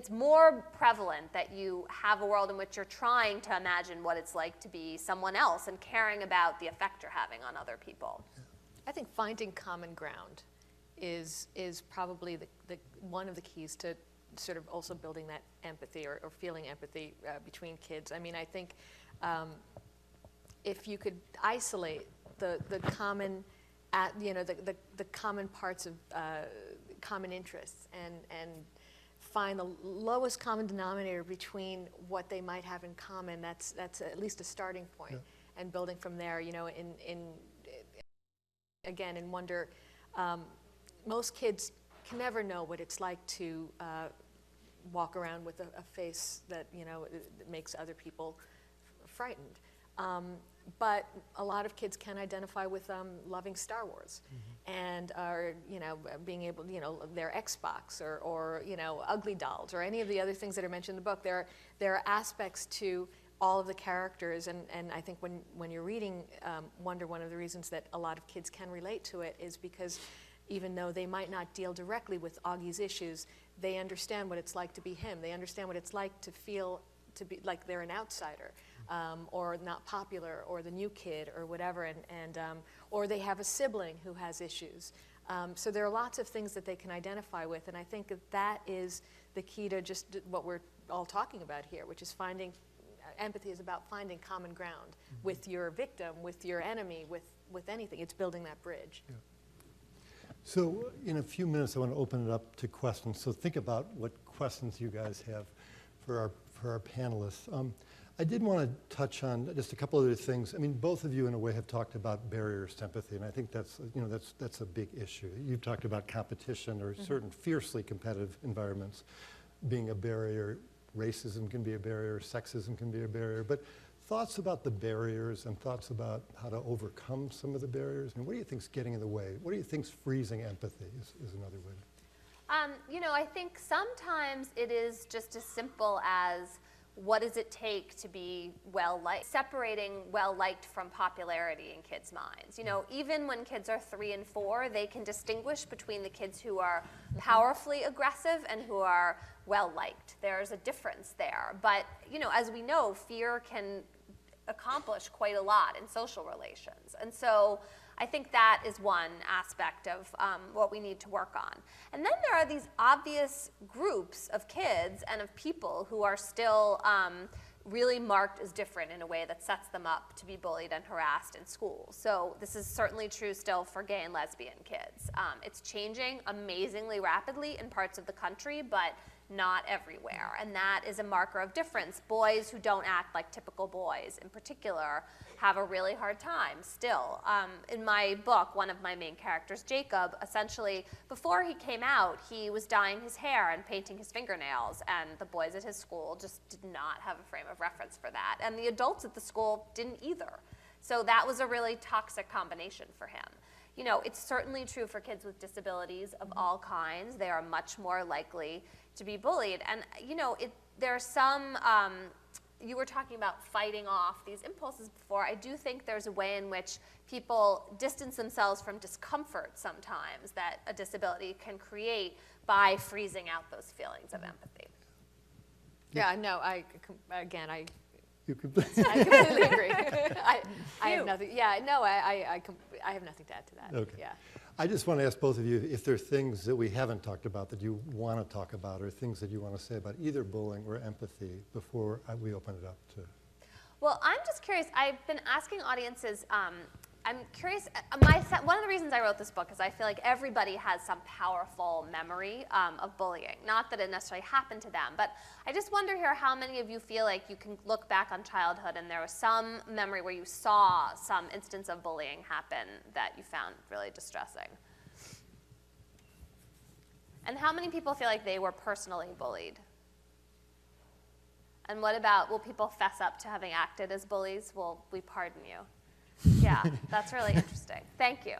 more prevalent that you have a world in which you're trying to imagine what it's like to be someone else and caring about the effect you're having on other people. I think finding common ground is probably one of the keys to sort of also building that empathy or feeling empathy between kids. I mean, I think if you could isolate the common, the common parts of common interests and find the lowest common denominator between what they might have in common, that's at least a starting point. Yeah. And building from there, in Wonder, most kids can never know what it's like to walk around with a face that, makes other people frightened. But a lot of kids can identify with loving Star Wars, and are being able, their Xbox or Ugly Dolls or any of the other things that are mentioned in the book. There are aspects to all of the characters, and I think when you're reading Wonder, one of the reasons that a lot of kids can relate to it is because even though they might not deal directly with Augie's issues, they understand what it's like to be him. They understand what it's like to feel to be like they're an outsider. Or not popular, or the new kid, or whatever, or they have a sibling who has issues. So there are lots of things that they can identify with, and I think that is the key to just what we're all talking about here, which is finding, empathy is about finding common ground with your victim, with your enemy, with anything. It's building that bridge. Yeah. So in a few minutes, I want to open it up to questions. So think about what questions you guys have for our panelists. I did want to touch on just a couple other things. I mean, both of you in a way have talked about barriers to empathy, and I think that's a big issue. You've talked about competition or certain fiercely competitive environments being a barrier. Racism can be a barrier, sexism can be a barrier, but thoughts about the barriers and thoughts about how to overcome some of the barriers. I mean, what do you think's getting in the way? What do you think's freezing empathy is another way? I think sometimes it is just as simple as, what does it take to be well-liked? Separating well-liked from popularity in kids' minds. Even when kids are 3 and 4, they can distinguish between the kids who are powerfully aggressive and who are well-liked. There's a difference there. But, as we know, fear can accomplish quite a lot in social relations. And so I think that is one aspect of what we need to work on. And then there are these obvious groups of kids and of people who are still really marked as different in a way that sets them up to be bullied and harassed in school. So this is certainly true still for gay and lesbian kids. It's changing amazingly rapidly in parts of the country, but not everywhere. And that is a marker of difference. Boys who don't act like typical boys, in particular, have a really hard time still. In my book, one of my main characters, Jacob, essentially, before he came out, he was dyeing his hair and painting his fingernails, and the boys at his school just did not have a frame of reference for that. And the adults at the school didn't either. So that was a really toxic combination for him. It's certainly true for kids with disabilities of all kinds. They are much more likely to be bullied. And, there are some, you were talking about fighting off these impulses before. I do think there's a way in which people distance themselves from discomfort sometimes that a disability can create by freezing out those feelings of empathy. Yeah, no, You could I completely agree. I have nothing. Yeah, no, I have nothing to add to that. Okay. Yeah. I just want to ask both of you if there are things that we haven't talked about that you want to talk about, or things that you want to say about either bullying or empathy before we open it up to. Well, I'm just curious. I've been asking audiences. I'm curious. One of the reasons I wrote this book is I feel like everybody has some powerful memory of bullying. Not that it necessarily happened to them, but I just wonder here how many of you feel like you can look back on childhood and there was some memory where you saw some instance of bullying happen that you found really distressing. And how many people feel like they were personally bullied? And what about, will people fess up to having acted as bullies? Will we pardon you? Yeah, that's really interesting. Thank you.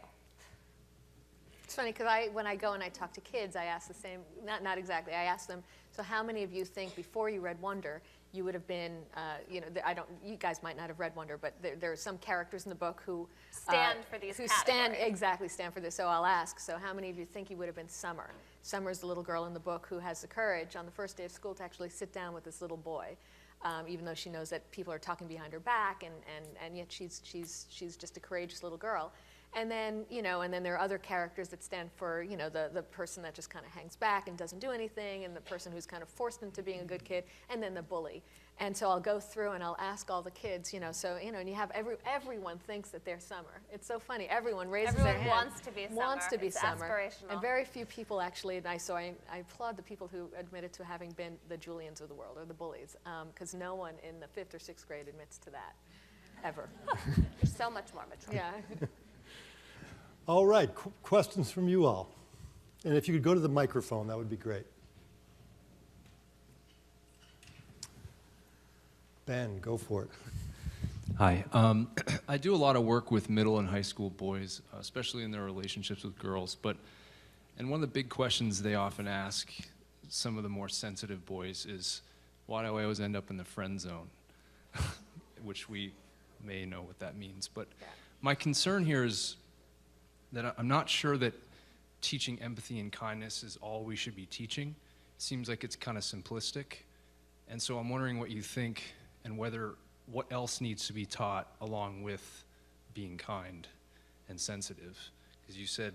It's funny because when I go and I talk to kids, I ask the same, not exactly, I ask them, so how many of you think before you read Wonder, you would have been, you guys might not have read Wonder, but there are some characters in the book who stand for these categories. Stand for this. So I'll ask, so how many of you think you would have been Summer? Summer is the little girl in the book who has the courage on the first day of school to actually sit down with this little boy. Even though she knows that people are talking behind her back, and yet she's just a courageous little girl. And then, and then there are other characters that stand for, the person that just kind of hangs back and doesn't do anything, and the person who's kind of forced into being a good kid, and then the bully. And so I'll go through and I'll ask all the kids, and you have everyone thinks that they're Summer. It's so funny. Everyone raises their hand. Wants to be Summer. Wants to be it's Summer. Aspirational. And very few people actually, so I applaud the people who admitted to having been the Julians of the world, or the bullies, because no one in the 5th or 6th grade admits to that, ever. You're so much more mature. Yeah. All right, questions from you all. And if you could go to the microphone, that would be great. Ben, go for it. Hi. I do a lot of work with middle and high school boys, especially in their relationships with girls. And one of the big questions they often ask some of the more sensitive boys is, why do I always end up in the friend zone? Which we may know what that means. But my concern here is that I'm not sure that teaching empathy and kindness is all we should be teaching. It seems like it's kind of simplistic. And so I'm wondering what you think, and what else needs to be taught along with being kind and sensitive. Because you said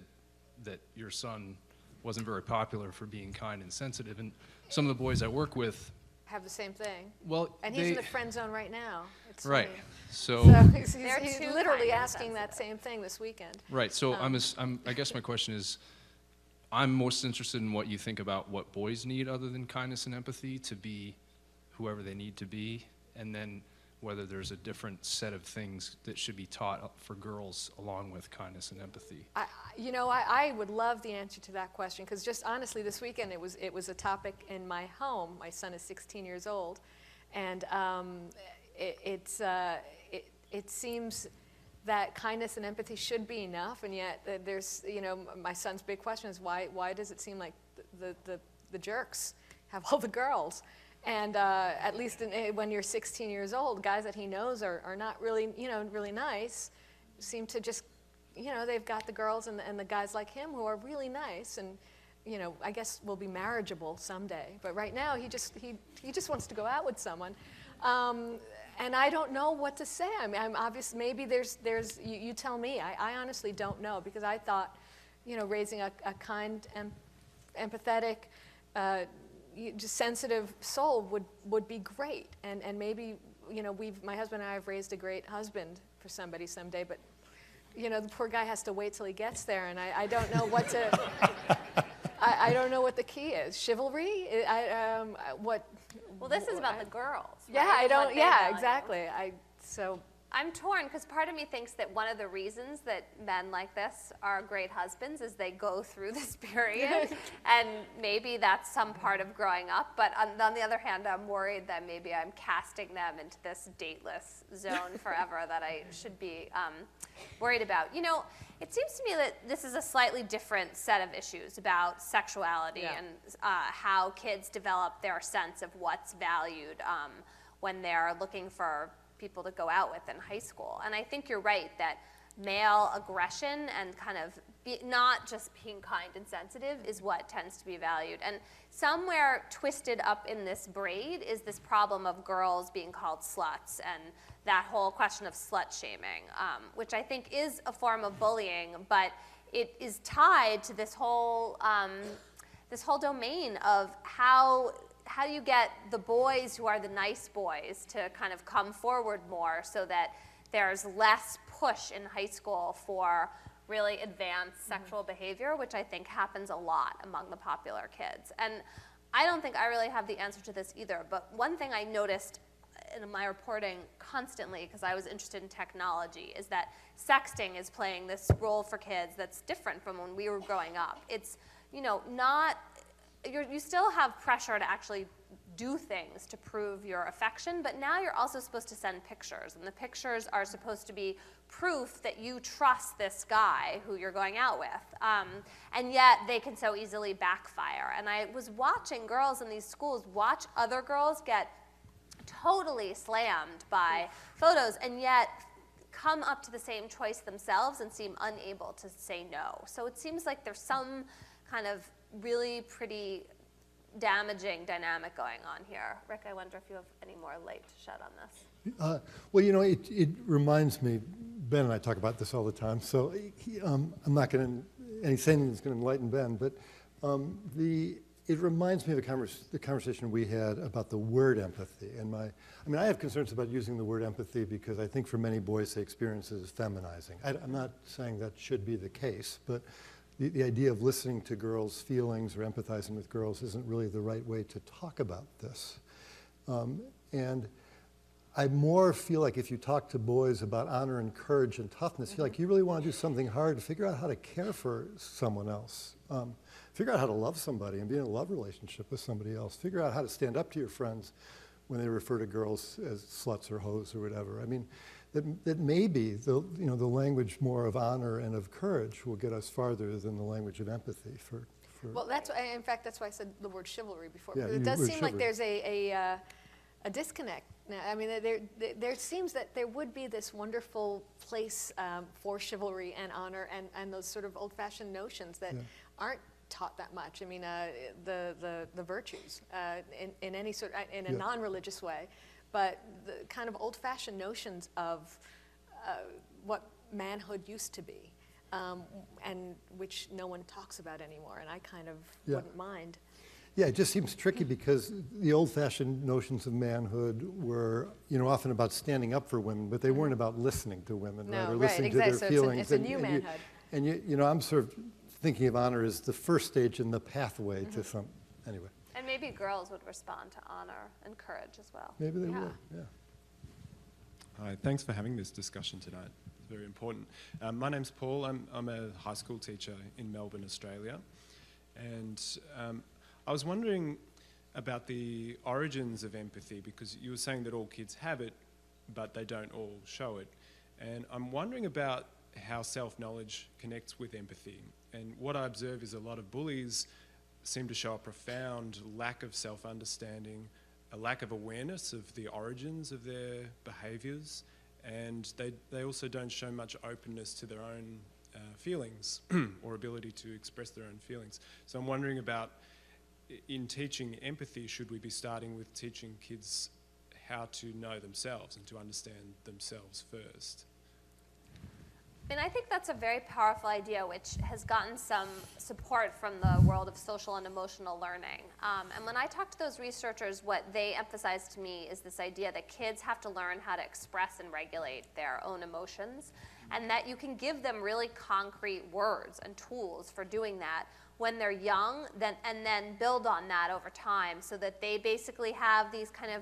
that your son wasn't very popular for being kind and sensitive, and some of the boys I work with Have the same thing. Well, And he's in the friend zone right now. It's right. funny. So He's They're too literally kind and asking that same thing this weekend. right. So I guess my question is, I'm most interested in what you think about what boys need other than kindness and empathy to be whoever they need to be, and then whether there's a different set of things that should be taught for girls along with kindness and empathy. I would love the answer to that question, because just honestly, this weekend it was a topic in my home. My son is 16 years old, and it seems that kindness and empathy should be enough, and yet there's, my son's big question is why does it seem like the jerks have all the girls? And at least when you're 16 years old, guys that he knows are not really, really nice, seem to just, they've got the girls and the guys like him who are really nice and, I guess will be marriageable someday. But right now, he just wants to go out with someone. And I don't know what to say. I mean, I'm obvious. Maybe there's you tell me. I honestly don't know, because I thought, raising a kind and empathetic, just sensitive soul would be great, and maybe my husband and I have raised a great husband for somebody someday, but the poor guy has to wait till he gets there, and I don't know what to I don't know what the key is. Chivalry? What? Well, this is about the girls. Yeah, right? I don't. What they Yeah, value. exactly. I'm torn, because part of me thinks that one of the reasons that men like this are great husbands is they go through this period, and maybe that's some part of growing up. But on the other hand, I'm worried that maybe I'm casting them into this dateless zone forever that I should be worried about. It seems to me that this is a slightly different set of issues about sexuality and how kids develop their sense of what's valued when they're looking for people to go out with in high school. And I think you're right that male aggression and kind of not just being kind and sensitive is what tends to be valued. And somewhere twisted up in this braid is this problem of girls being called sluts and that whole question of slut shaming, which I think is a form of bullying, but it is tied to this whole domain of how do you get the boys who are the nice boys to kind of come forward more so that there's less push in high school for really advanced sexual behavior, which I think happens a lot among the popular kids. And I don't think I really have the answer to this either, but one thing I noticed in my reporting constantly, because I was interested in technology, is that sexting is playing this role for kids that's different from when we were growing up. It's, you still have pressure to actually do things to prove your affection, but now you're also supposed to send pictures, and the pictures are supposed to be proof that you trust this guy who you're going out with, and yet they can so easily backfire. And I was watching girls in these schools watch other girls get totally slammed by photos, and yet come up to the same choice themselves and seem unable to say no. So it seems like there's some kind of really pretty damaging dynamic going on here. Rick, I wonder if you have any more light to shed on this. Well, it reminds me, Ben and I talk about this all the time, so I'm not going to say anything that's going to enlighten Ben, but it reminds me of the conversation we had about the word empathy. And I have concerns about using the word empathy because I think for many boys they experience it as feminizing. I'm not saying that should be the case, but the idea of listening to girls' feelings or empathizing with girls isn't really the right way to talk about this. And I more feel like if you talk to boys about honor and courage and toughness, you're like, you really want to do something hard to figure out how to care for someone else. Figure out how to love somebody and be in a love relationship with somebody else. Figure out how to stand up to your friends when they refer to girls as sluts or hoes or whatever. I mean, that maybe the language more of honor and of courage will get us farther than the language of empathy for Well, in fact, that's why I said the word chivalry before. Yeah, Because it the does word seem like chivalry. there's a disconnect now. I mean, there seems that there would be this wonderful place for chivalry and honor and those sort of old-fashioned notions that aren't taught that much. I mean, the virtues in any sort in a Yeah. non-religious way, but the kind of old-fashioned notions of what manhood used to be, and which no one talks about anymore. And I kind of Yeah. wouldn't mind. Yeah, it just seems tricky because the old-fashioned notions of manhood were, often about standing up for women, but they weren't about listening to women, No, right? Or right, listening to their exactly. So feelings. it's a new manhood. I'm sort of thinking of honor as the first stage in the pathway to some. Anyway, And maybe girls would respond to honor and courage as well. maybe they Yeah. would. Yeah. Hi, thanks for having this discussion tonight. It's very important. My name's Paul. I'm a high school teacher in Melbourne, Australia. And I was wondering about the origins of empathy, because you were saying that all kids have it, but they don't all show it. And I'm wondering about how self-knowledge connects with empathy. And what I observe is a lot of bullies seem to show a profound lack of self-understanding, a lack of awareness of the origins of their behaviours, and they also don't show much openness to their own feelings or ability to express their own feelings. So I'm wondering about, in teaching empathy, should we be starting with teaching kids how to know themselves and to understand themselves first? And I think that's a very powerful idea, which has gotten some support from the world of social and emotional learning. And when I talk to those researchers, what they emphasize to me is this idea that kids have to learn how to express and regulate their own emotions, and that you can give them really concrete words and tools for doing that when they're young, and then build on that over time so that they basically have these kind of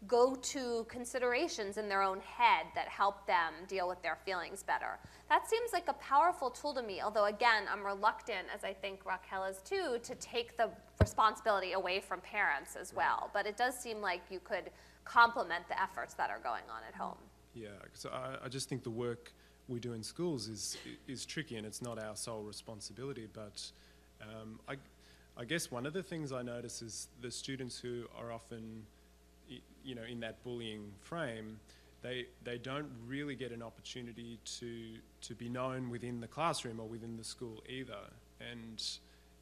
go-to considerations in their own head that help them deal with their feelings better. That seems like a powerful tool to me, although again, I'm reluctant, as I think Raquel is too, to take the responsibility away from parents as well. But it does seem like you could complement the efforts that are going on at home. Yeah, so I just think the work we do in schools is tricky, and it's not our sole responsibility, but I guess one of the things I notice is the students who are often in that bullying frame, they don't really get an opportunity to be known within the classroom or within the school either, and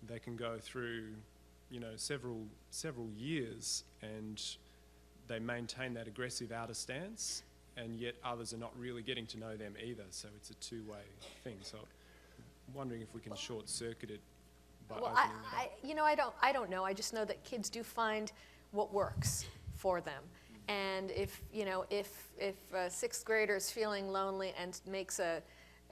they can go through several years and they maintain that aggressive outer stance, and yet others are not really getting to know them either. So it's a two-way thing. So I'm wondering if we can short-circuit it by Well, opening that up. I don't know. I just know that kids do find what works for them. And if a sixth grader is feeling lonely and makes a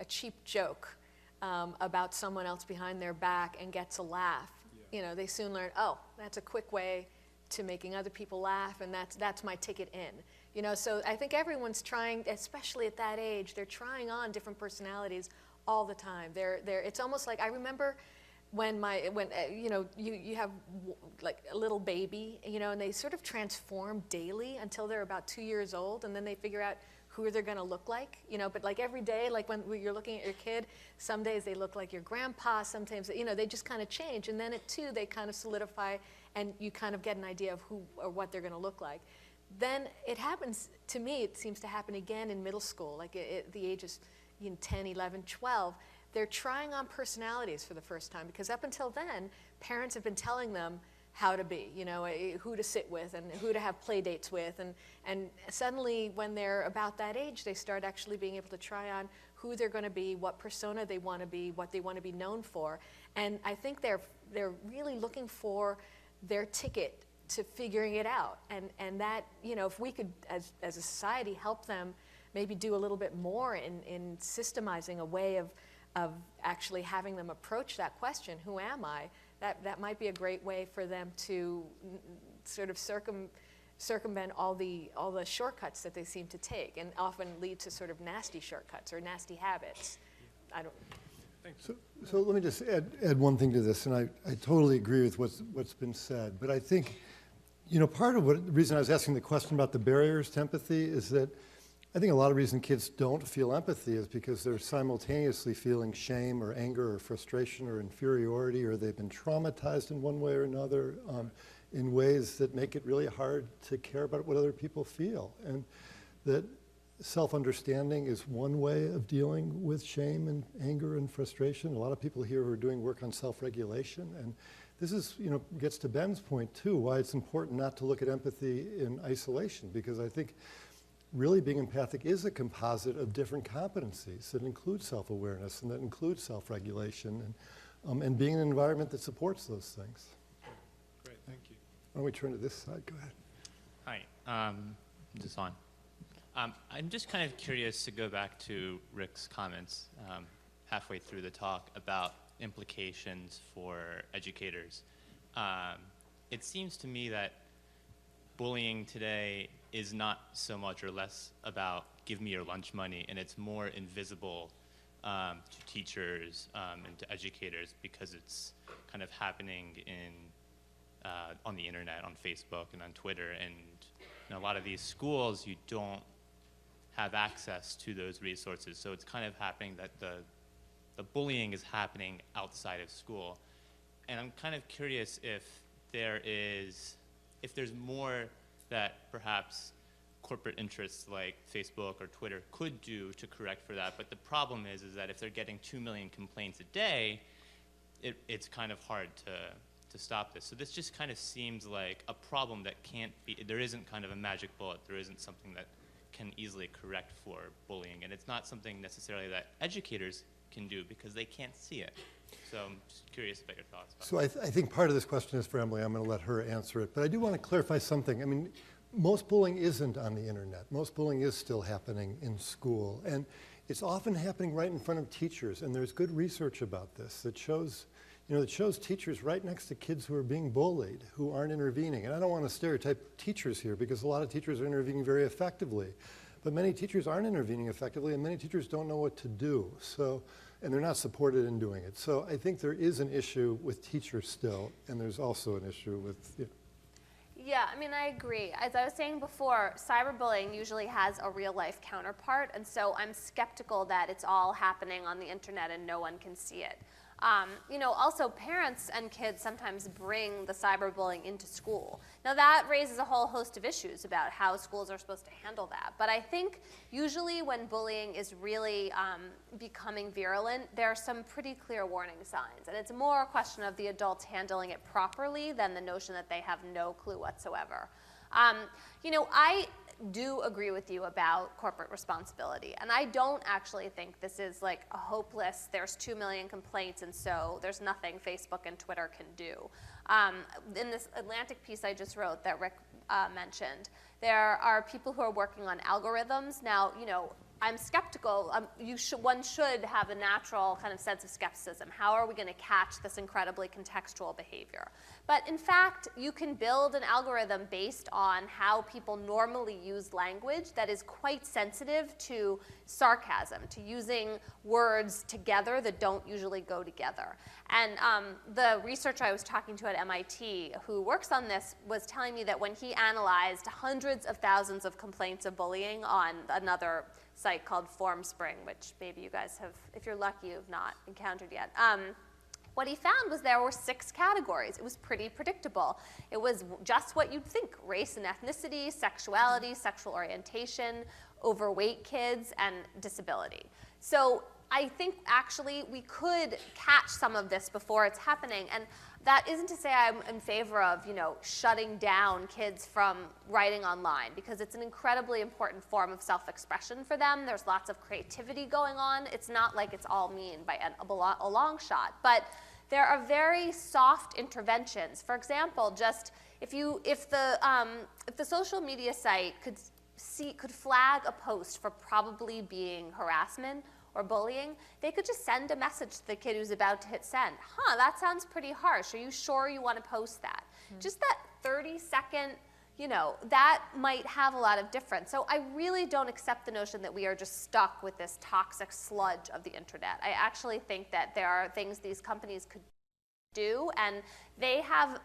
cheap joke about someone else behind their back and gets a laugh, they soon learn, oh, that's a quick way to making other people laugh, and that's my ticket in. So I think everyone's trying, especially at that age, they're trying on different personalities all the time. It's almost like, I remember when you have like a little baby, and they sort of transform daily until they're about 2 years old, and then they figure out who they're going to look like, but like every day, like when you're looking at your kid, some days they look like your grandpa, sometimes, they just kind of change, and then at 2, they kind of solidify, and you kind of get an idea of who or what they're going to look like. Then it happens, to me, it seems to happen again in middle school, like at the ages 10, 11, 12, they're trying on personalities for the first time, because up until then, parents have been telling them how to be, who to sit with and who to have play dates with. And suddenly when they're about that age, they start actually being able to try on who they're going to be, what persona they want to be, what they want to be known for. And I think they're really looking for their ticket to figuring it out. And that, if we could, as a society, help them maybe do a little bit more in systemizing a way of actually having them approach that question, who am I? That might be a great way for them to sort of circumvent all the shortcuts that they seem to take, and often lead to sort of nasty shortcuts or nasty habits. So let me just add one thing to this, and I totally agree with what's been said. But I think, part of the reason I was asking the question about the barriers to empathy is that I think a lot of reason kids don't feel empathy is because they're simultaneously feeling shame or anger or frustration or inferiority, or they've been traumatized in one way or another in ways that make it really hard to care about what other people feel. And that self-understanding is one way of dealing with shame and anger and frustration. A lot of people here are doing work on self-regulation, and this is, gets to Ben's point too, why it's important not to look at empathy in isolation, because I think really being empathic is a composite of different competencies that include self-awareness and that include self-regulation and being in an environment that supports those things. Great, thank you. Why don't we turn to this side? Go ahead. Hi, is this on? I'm just kind of curious to go back to Rick's comments halfway through the talk about implications for educators. It seems to me that bullying today is not so much or less about give me your lunch money, and it's more invisible to teachers and to educators because it's kind of happening on the internet, on Facebook and on Twitter, and in a lot of these schools you don't have access to those resources, so it's kind of happening that the bullying is happening outside of school. And I'm kind of curious if there's more that perhaps corporate interests like Facebook or Twitter could do to correct for that. But the problem is that if they're getting 2 million complaints a day, it's kind of hard to stop this. So this just kind of seems like a problem that can't be, there isn't kind of a magic bullet, there isn't something that can easily correct for bullying. And it's not something necessarily that educators can do because they can't see it. So I'm just curious about your thoughts. So I think part of this question is for Emily. I'm going to let her answer it. But I do want to clarify something. I mean, most bullying isn't on the internet. Most bullying is still happening in school. And it's often happening right in front of teachers. And there's good research about this that shows, that shows teachers right next to kids who are being bullied, who aren't intervening. And I don't want to stereotype teachers here because a lot of teachers are intervening very effectively. But many teachers aren't intervening effectively, and many teachers don't know what to do. And they're not supported in doing it. So I think there is an issue with teachers still, and there's also an issue with, Yeah, I mean, I agree. As I was saying before, cyberbullying usually has a real-life counterpart, and so I'm skeptical that it's all happening on the internet and no one can see it. Also parents and kids sometimes bring the cyberbullying into school. Now that raises a whole host of issues about how schools are supposed to handle that. But I think usually when bullying is really becoming virulent, there are some pretty clear warning signs. And it's more a question of the adults handling it properly than the notion that they have no clue whatsoever. I do agree with you about corporate responsibility. And I don't actually think this is like a hopeless, there's 2 million complaints and so there's nothing Facebook and Twitter can do. In this Atlantic piece I just wrote that Rick mentioned, there are people who are working on algorithms. Now, I'm skeptical. One should have a natural kind of sense of skepticism. How are we going to catch this incredibly contextual behavior? But in fact, you can build an algorithm based on how people normally use language that is quite sensitive to sarcasm, to using words together that don't usually go together. And the researcher I was talking to at MIT who works on this was telling me that when he analyzed hundreds of thousands of complaints of bullying on another site called FormSpring, which maybe you guys have, if you're lucky, you've not encountered yet. What he found was there were 6 categories. It was pretty predictable. It was just what you'd think: race and ethnicity, sexuality, sexual orientation, overweight kids, and disability. So I think actually we could catch some of this before it's happening. And that isn't to say I'm in favor of, shutting down kids from writing online, because it's an incredibly important form of self-expression for them. There's lots of creativity going on. It's not like it's all mean by a long shot. But there are very soft interventions. For example, just if the social media site could flag a post for probably being harassment or bullying, they could just send a message to the kid who's about to hit send. That sounds pretty harsh. Are you sure you want to post that? Just that 30-second, that might have a lot of difference. So I really don't accept the notion that we are just stuck with this toxic sludge of the internet. I actually think that there are things these companies could do, and they have,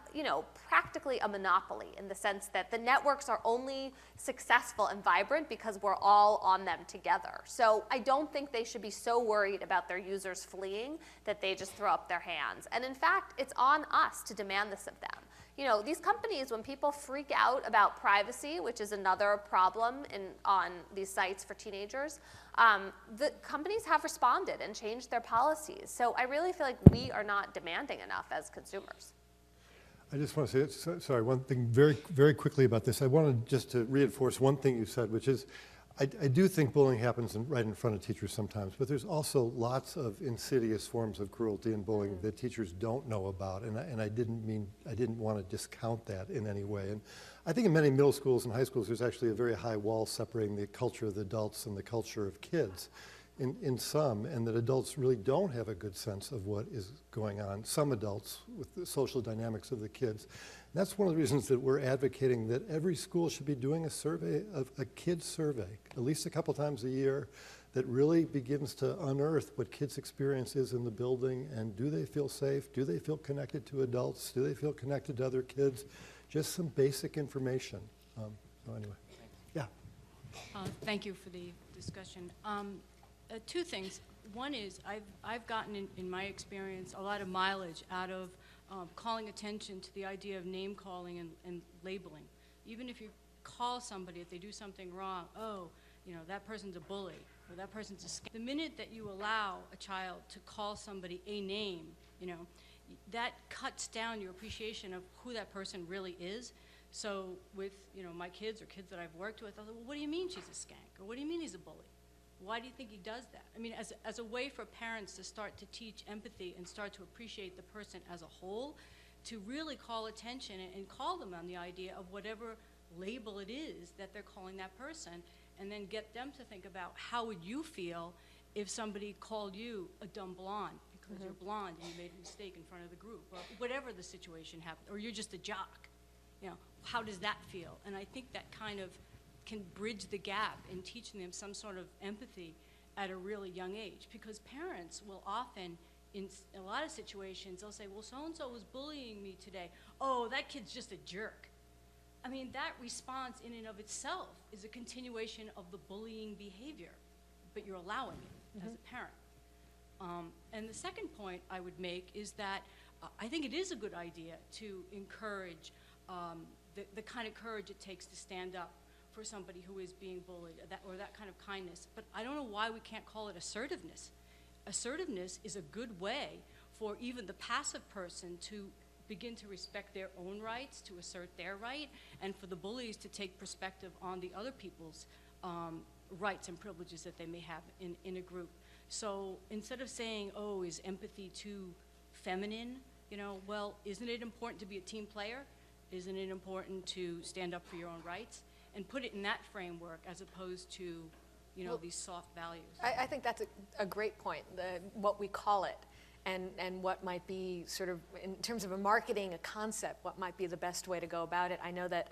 practically a monopoly in the sense that the networks are only successful and vibrant because we're all on them together. So I don't think they should be so worried about their users fleeing that they just throw up their hands. And in fact, it's on us to demand this of them. These companies, when people freak out about privacy, which is another problem on these sites for teenagers, the companies have responded and changed their policies. So I really feel like we are not demanding enough as consumers. I just want to say, sorry, one thing very, very quickly about this. I wanted just to reinforce one thing you said, which is I do think bullying happens right in front of teachers sometimes, but there's also lots of insidious forms of cruelty and bullying that teachers don't know about, and I didn't want to discount that in any way. And I think in many middle schools and high schools, there's actually a very high wall separating the culture of the adults and the culture of kids in some, and that adults really don't have a good sense of what is going on, some adults, with the social dynamics of the kids. And that's one of the reasons that we're advocating that every school should be doing a survey, a kids survey, at least a couple times a year, that really begins to unearth what kids' experience is in the building, and do they feel safe? Do they feel connected to adults? Do they feel connected to other kids? Just some basic information. So anyway, yeah. Thank you for the discussion. Two things. One is I've gotten, in my experience, a lot of mileage out of calling attention to the idea of name calling and labeling. Even if you call somebody, if they do something wrong, that person's a bully, or that person's a scam. The minute that you allow a child to call somebody a name, that cuts down your appreciation of who that person really is. So with my kids or kids that I've worked with, I was like, well, what do you mean she's a skank? Or what do you mean he's a bully? Why do you think he does that? I mean, as a way for parents to start to teach empathy and start to appreciate the person as a whole, to really call attention and call them on the idea of whatever label it is that they're calling that person, and then get them to think about how would you feel if somebody called you a dumb blonde because you're blonde and you made a mistake in front of the group, or whatever the situation happened, or you're just a jock. How does that feel? And I think that kind of can bridge the gap in teaching them some sort of empathy at a really young age, because parents will often, in a lot of situations, they'll say, well, so-and-so was bullying me today. Oh, that kid's just a jerk. I mean, that response in and of itself is a continuation of the bullying behavior, but you're allowing it as a parent. And the second point I would make is that I think it is a good idea to encourage the kind of courage it takes to stand up for somebody who is being bullied, or that kind of kindness. But I don't know why we can't call it assertiveness. Assertiveness is a good way for even the passive person to begin to respect their own rights, to assert their right, and for the bullies to take perspective on the other people's rights and privileges that they may have in a group. So instead of saying, oh, is empathy too feminine? Well, isn't it important to be a team player? Isn't it important to stand up for your own rights? And put it in that framework as opposed to, these soft values. I think that's a great point, what we call it, and what might be sort of, in terms of a marketing, a concept, what might be the best way to go about it. I know that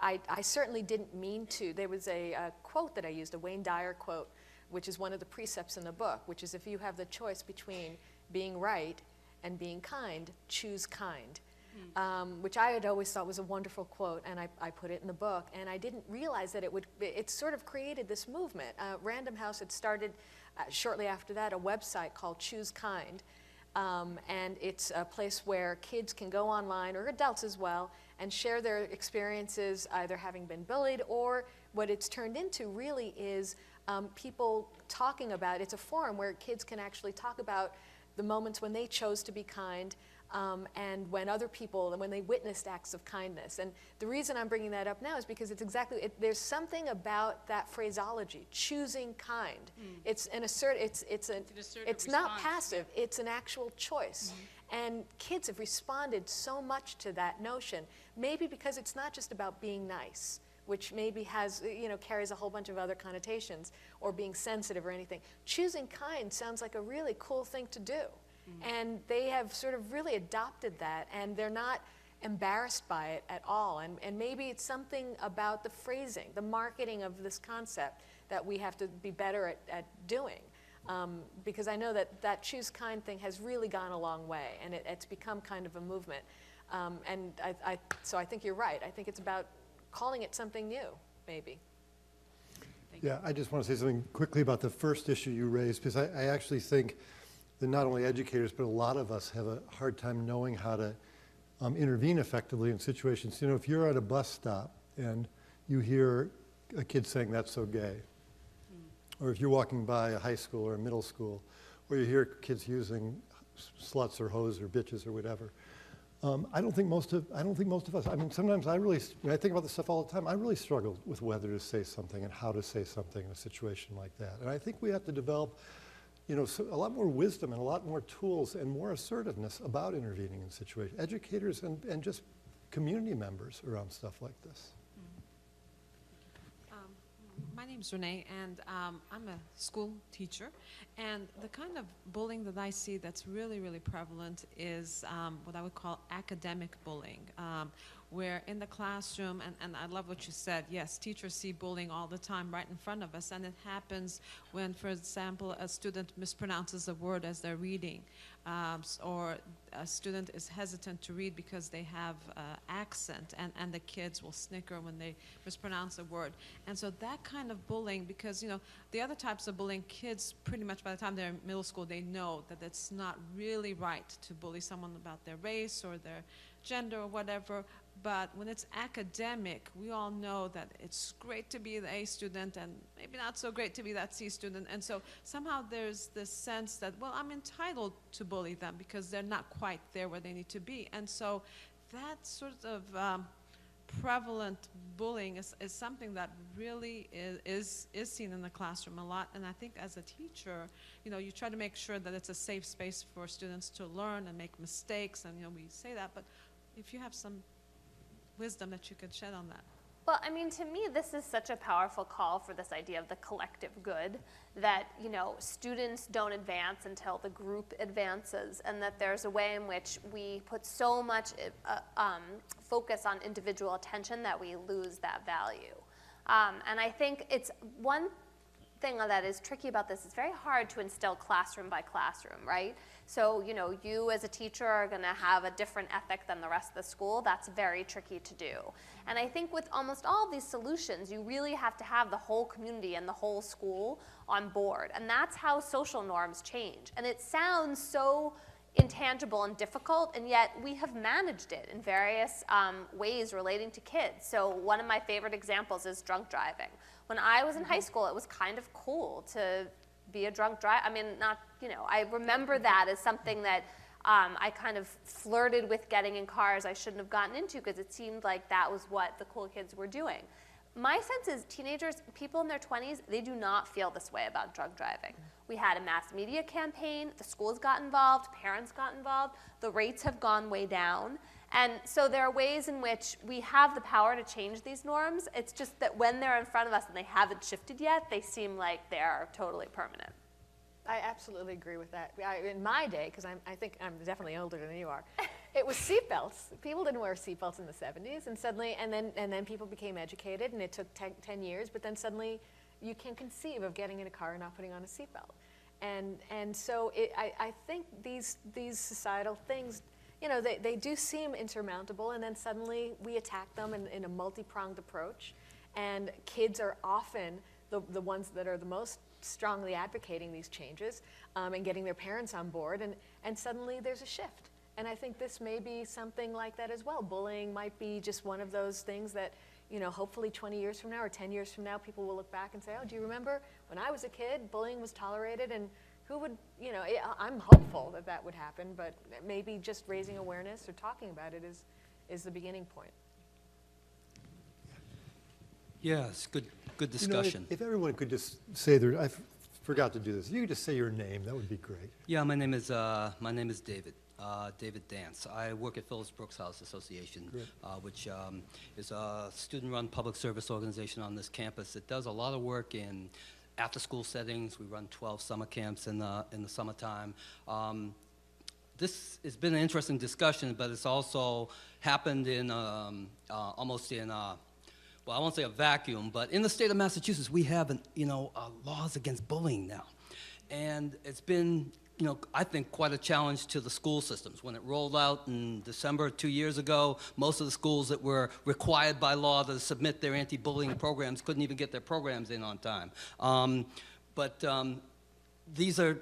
I certainly didn't mean to. There was a quote that I used, a Wayne Dyer quote, which is one of the precepts in the book, which is, if you have the choice between being right and being kind, choose kind. Which I had always thought was a wonderful quote, and I put it in the book, and I didn't realize that it sort of created this movement. Random House had started shortly after that a website called Choose Kind, and it's a place where kids can go online, or adults as well, and share their experiences either having been bullied, or what it's turned into really is people talking about, it's a forum where kids can actually talk about the moments when they chose to be kind, and when other people, and when they witnessed acts of kindness. And the reason I'm bringing that up now is because it's exactly, there's something about that phraseology, choosing kind. It's an it's not response, passive, it's an actual choice. And kids have responded so much to that notion, maybe because it's not just about being nice, which maybe has, carries a whole bunch of other connotations, or being sensitive or anything. Choosing kind sounds like a really cool thing to do. And they have sort of really adopted that, and they're not embarrassed by it at all. And maybe it's something about the phrasing, the marketing of this concept that we have to be better at doing. Because I know that choose kind thing has really gone a long way, and it's become kind of a movement. So I think you're right. I think it's about calling it something new, maybe. Yeah, I just want to say something quickly about the first issue you raised, because I actually think that not only educators, but a lot of us have a hard time knowing how to intervene effectively in situations. If you're at a bus stop and you hear a kid saying, "That's so gay," or if you're walking by a high school or a middle school, or you hear kids using sluts or hoes or bitches or whatever, I don't think most of us. I mean, sometimes when I think about this stuff all the time, I really struggle with whether to say something and how to say something in a situation like that. And I think we have to develop, a lot more wisdom and a lot more tools and more assertiveness about intervening in situations. Educators and just community members around stuff like this. My name's Renee, and I'm a school teacher. And the kind of bullying that I see that's really, really prevalent is what I would call academic bullying, where in the classroom, and I love what you said, yes, teachers see bullying all the time right in front of us, and it happens when, for example, a student mispronounces a word as they're reading, or a student is hesitant to read because they have accent, and the kids will snicker when they mispronounce a word. And so that kind of bullying, because the other types of bullying, kids pretty much by the time they're in middle school, they know that it's not really right to bully someone about their race or their gender or whatever. But when it's academic, we all know that it's great to be the A student and maybe not so great to be that C student. And so somehow there's this sense that, well, I'm entitled to bully them because they're not quite there where they need to be. And so that sort of prevalent bullying is something that really is seen in the classroom a lot. And I think as a teacher, you try to make sure that it's a safe space for students to learn and make mistakes. And, we say that, but if you have some wisdom that you could shed on that. Well, I mean, to me, this is such a powerful call for this idea of the collective good, that, students don't advance until the group advances, and that there's a way in which we put so much focus on individual attention that we lose that value. And I think it's one thing that is tricky about this. It's very hard to instill classroom by classroom, right? So, you as a teacher are going to have a different ethic than the rest of the school. That's very tricky to do. And I think with almost all of these solutions, you really have to have the whole community and the whole school on board. And that's how social norms change. And it sounds so intangible and difficult, and yet we have managed it in various ways relating to kids. So one of my favorite examples is drunk driving. When I was in high school, it was kind of cool to be a drunk driver. I mean, I remember that as something that I kind of flirted with getting in cars I shouldn't have gotten into, because it seemed like that was what the cool kids were doing. My sense is teenagers, people in their 20s, they do not feel this way about drunk driving. We had a mass media campaign, the schools got involved, parents got involved, the rates have gone way down. And so there are ways in which we have the power to change these norms. It's just that when they're in front of us and they haven't shifted yet, they seem like they're totally permanent. I absolutely agree with that. In my day, because I think I'm definitely older than you are, it was seatbelts. People didn't wear seatbelts in the 70s, and suddenly, and then people became educated, and it took 10 years, but then suddenly you can conceive of getting in a car and not putting on a seatbelt. And so I think these societal things, they do seem insurmountable, and then suddenly we attack them in a multi-pronged approach. And kids are often the ones that are the most strongly advocating these changes and getting their parents on board, and suddenly there's a shift. And I think this may be something like that as well. Bullying might be just one of those things that, hopefully 20 years from now or 10 years from now, people will look back and say, oh, do you remember when I was a kid, bullying was tolerated, and who would, I'm hopeful that that would happen, but maybe just raising awareness or talking about it is the beginning point. Yes, good discussion. If everyone could just say I forgot to do this. If you could just say your name, that would be great. Yeah, my name is David. David Dance. I work at Phyllis Brooks House Association, which is a student-run public service organization on this campus. It does a lot of work in after-school settings. We run 12 summer camps in the summertime. This has been an interesting discussion, but it's also happened in almost in well, I won't say a vacuum, but in the state of Massachusetts, we have laws against bullying now, and it's been, I think, quite a challenge to the school systems. When it rolled out in December 2 years ago, most of the schools that were required by law to submit their anti-bullying programs couldn't even get their programs in on time. These are,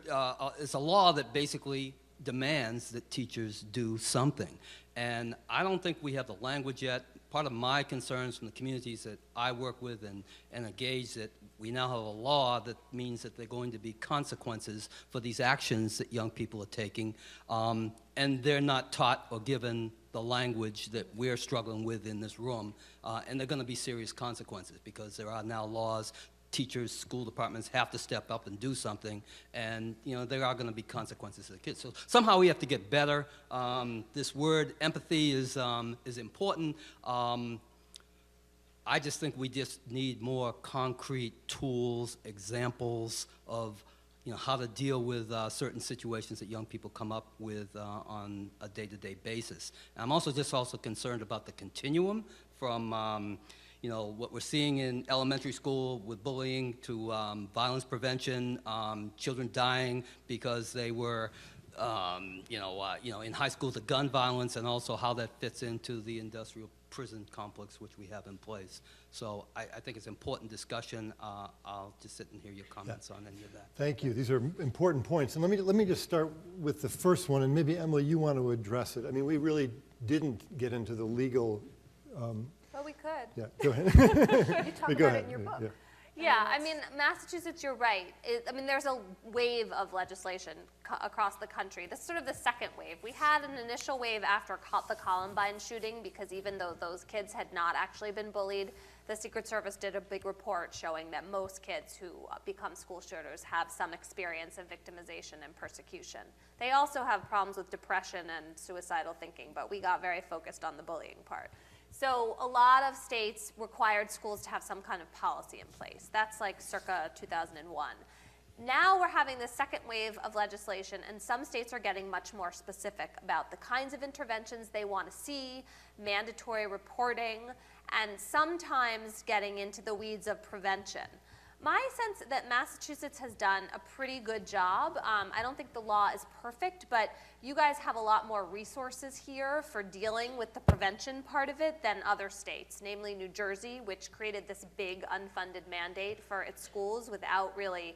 it's a law that basically demands that teachers do something. And I don't think we have the language yet. Part of my concerns from the communities that I work with and engage, that we now have a law that means that there are going to be consequences for these actions that young people are taking, and they're not taught or given the language that we're struggling with in this room, and they're going to be serious consequences because there are now laws. Teachers, school departments have to step up and do something, and there are going to be consequences to the kids. So somehow we have to get better. This word empathy is important. I just think we just need more concrete tools, examples of how to deal with certain situations that young people come up with on a day-to-day basis. And I'm also concerned about the continuum from what we're seeing in elementary school with bullying to violence prevention, children dying because they were, in high school to gun violence, and also how that fits into the industrial prison complex which we have in place. So I think it's important discussion. I'll just sit and hear your comments on any of that. Thank you. These are important points. And let me just start with the first one, and maybe, Emily, you want to address it. I mean, we really didn't get into the legal Well, we could. Yeah, go ahead. You talk Go about ahead. it in your book. Yeah. Yeah, I mean, Massachusetts, you're right. There's a wave of legislation across the country. This is sort of the second wave. We had an initial wave after the Columbine shooting, because even though those kids had not actually been bullied, the Secret Service did a big report showing that most kids who become school shooters have some experience of victimization and persecution. They also have problems with depression and suicidal thinking, but we got very focused on the bullying part. So a lot of states required schools to have some kind of policy in place. That's like circa 2001. Now we're having the second wave of legislation, and some states are getting much more specific about the kinds of interventions they want to see, mandatory reporting, and sometimes getting into the weeds of prevention. My sense that Massachusetts has done a pretty good job. I don't think the law is perfect, but you guys have a lot more resources here for dealing with the prevention part of it than other states, namely New Jersey, which created this big unfunded mandate for its schools without really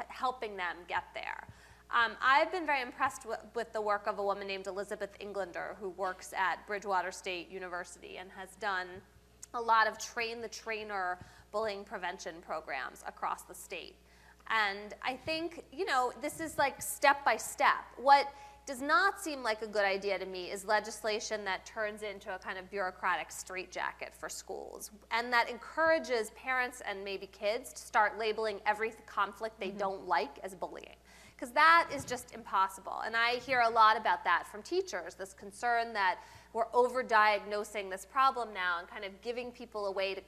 helping them get there. I've been very impressed with the work of a woman named Elizabeth Englander, who works at Bridgewater State University and has done a lot of train-the-trainer bullying prevention programs across the state. And I think, this is like step by step. What does not seem like a good idea to me is legislation that turns into a kind of bureaucratic straitjacket for schools, and that encourages parents and maybe kids to start labeling every conflict they don't like as bullying. Because that is just impossible. And I hear a lot about that from teachers, this concern that we're over-diagnosing this problem now and kind of giving people a way to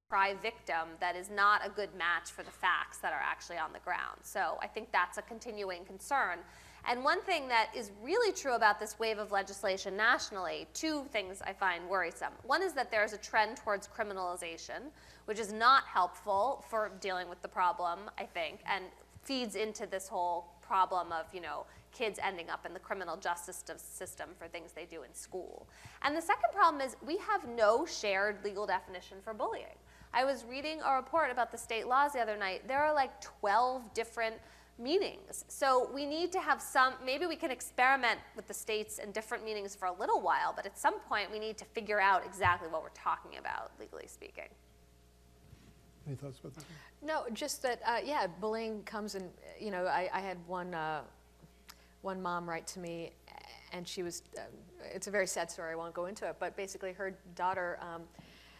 cry victim that is not a good match for the facts that are actually on the ground. So I think that's a continuing concern. And one thing that is really true about this wave of legislation nationally, two things I find worrisome. One is that there's a trend towards criminalization, which is not helpful for dealing with the problem, I think, and feeds into this whole problem of, kids ending up in the criminal justice system for things they do in school. And the second problem is we have no shared legal definition for bullying. I was reading a report about the state laws the other night. There are like 12 different meanings. So we need to have some, maybe we can experiment with the states and different meanings for a little while, but at some point we need to figure out exactly what we're talking about, legally speaking. Any thoughts about that? No, just that, yeah, bullying comes in, you know, I had one mom write to me, and she was, it's a very sad story, I won't go into it, but basically her daughter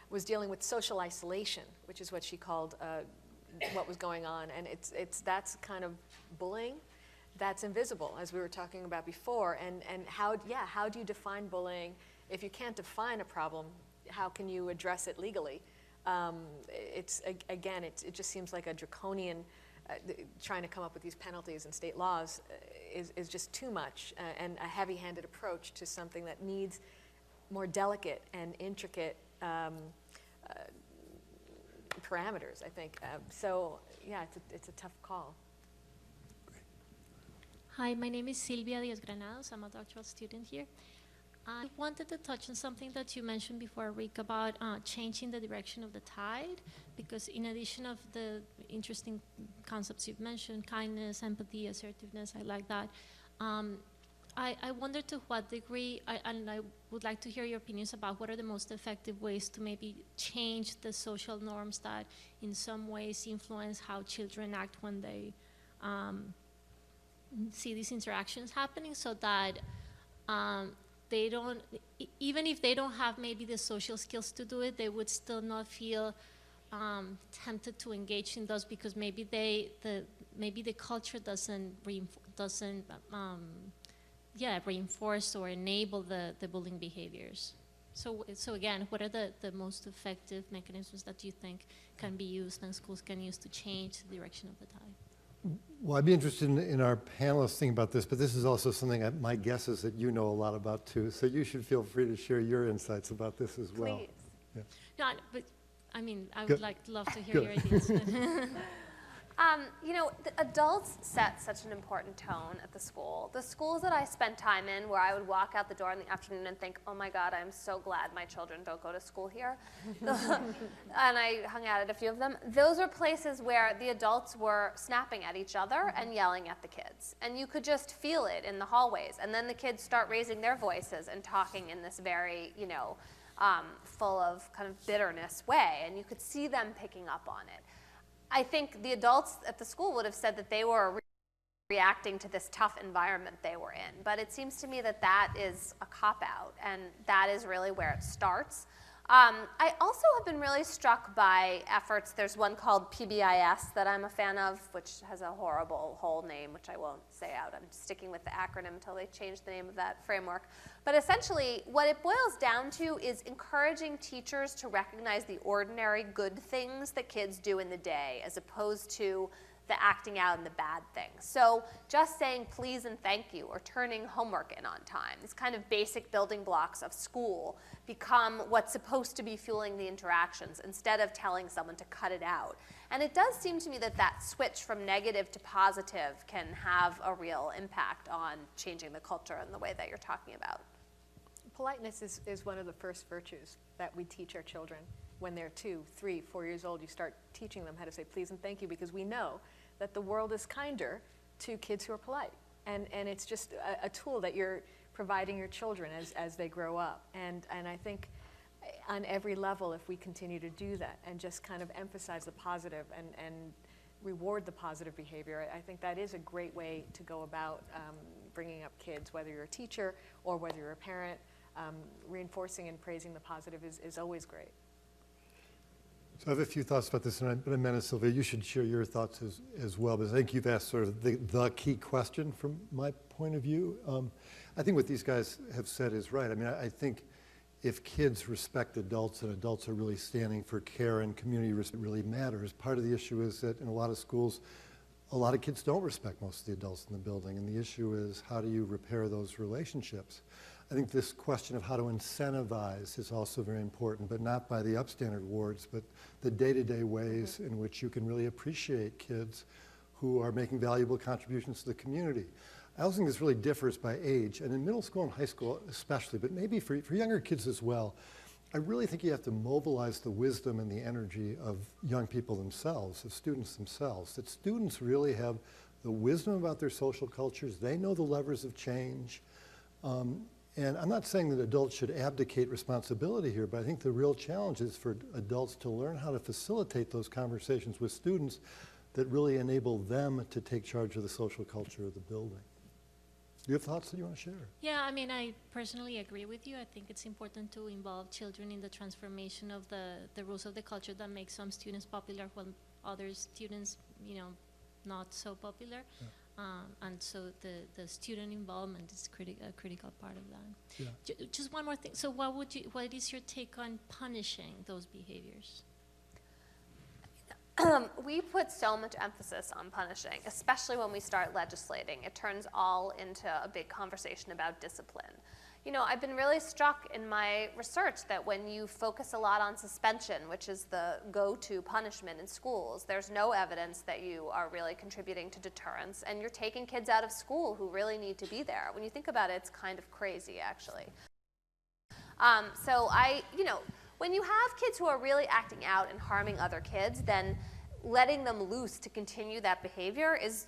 was dealing with social isolation, which is what she called what was going on, and that's kind of bullying that's invisible, as we were talking about before, and how do you define bullying? If you can't define a problem, how can you address it legally? It just seems like a draconian trying to come up with these penalties and state laws is just too much, and a heavy-handed approach to something that needs more delicate and intricate parameters, I think. So yeah, it's a tough call. Hi, my name is Silvia Diaz Granados. I'm a doctoral student here. I wanted to touch on something that you mentioned before, Rick, about changing the direction of the tide, because in addition of the interesting concepts you've mentioned, kindness, empathy, assertiveness, I like that. I wonder to what degree, and I would like to hear your opinions about what are the most effective ways to maybe change the social norms that in some ways influence how children act when they see these interactions happening, so that they don't, even if they don't have maybe the social skills to do it, they would still not feel tempted to engage in those, because maybe the culture doesn't reinforce or enable the bullying behaviors. So again, what are the most effective mechanisms that you think can be used and schools can use to change the direction of the tide? Well, I'd be interested in our panelists thinking about this, but this is also something my guess is that you know a lot about too, so you should feel free to share your insights about this as well. Please. Yeah. No, but I mean, I Good. would love to hear Good. your ideas. You know, the adults set such an important tone at the school. The schools that I spent time in, where I would walk out the door in the afternoon and think, oh my God, I'm so glad my children don't go to school here. And I hung out at a few of them. Those are places where the adults were snapping at each other and yelling at the kids. And you could just feel it in the hallways. And then the kids start raising their voices and talking in this very, you know, full of kind of bitterness way. And you could see them picking up on it. I think the adults at the school would have said that they were reacting to this tough environment they were in. But it seems to me that that is a cop-out, and that is really where it starts. I also have been really struck by efforts. There's one called PBIS that I'm a fan of, which has a horrible whole name, which I won't say out. I'm sticking with the acronym until they change the name of that framework. But essentially, what it boils down to is encouraging teachers to recognize the ordinary good things that kids do in the day, as opposed to the acting out and the bad things. So just saying please and thank you, or turning homework in on time, these kind of basic building blocks of school become what's supposed to be fueling the interactions, instead of telling someone to cut it out. And it does seem to me that that switch from negative to positive can have a real impact on changing the culture in the way that you're talking about. Politeness is one of the first virtues that we teach our children. When they're 2, 3, 4 years old, you start teaching them how to say please and thank you, because we know that the world is kinder to kids who are polite. And it's just a tool that you're providing your children as they grow up. And I think on every level, if we continue to do that and just kind of emphasize the positive and reward the positive behavior, I think that is a great way to go about bringing up kids, whether you're a teacher or whether you're a parent. Reinforcing and praising the positive is always great. So I have a few thoughts about this, but Amanda, Sylvia, you should share your thoughts as well, because I think you've asked sort of the key question from my point of view. I think what these guys have said is right. I mean, I think if kids respect adults and adults are really standing for care and community respect, really matters. Part of the issue is that in a lot of schools, a lot of kids don't respect most of the adults in the building, and the issue is how do you repair those relationships? I think this question of how to incentivize is also very important, but not by the upstandard awards, but the day-to-day ways in which you can really appreciate kids who are making valuable contributions to the community. I also think this really differs by age, and in middle school and high school especially, but maybe for younger kids as well. I really think you have to mobilize the wisdom and the energy of young people themselves, of students themselves, that students really have the wisdom about their social cultures. They know the levers of change. And I'm not saying that adults should abdicate responsibility here, but I think the real challenge is for adults to learn how to facilitate those conversations with students that really enable them to take charge of the social culture of the building. Do you have thoughts that you want to share? Yeah, I mean, I personally agree with you. I think it's important to involve children in the transformation of the rules of the culture that make some students popular while other students, you know, not so popular. Yeah. And so the student involvement is a critical part of that. Yeah. Just one more thing. So what is your take on punishing those behaviors? We put so much emphasis on punishing, especially when we start legislating. It turns all into a big conversation about discipline. You know, I've been really struck in my research that when you focus a lot on suspension, which is the go-to punishment in schools, there's no evidence that you are really contributing to deterrence, and you're taking kids out of school who really need to be there. When you think about it, it's kind of crazy, actually. You know, when you have kids who are really acting out and harming other kids, then letting them loose to continue that behavior is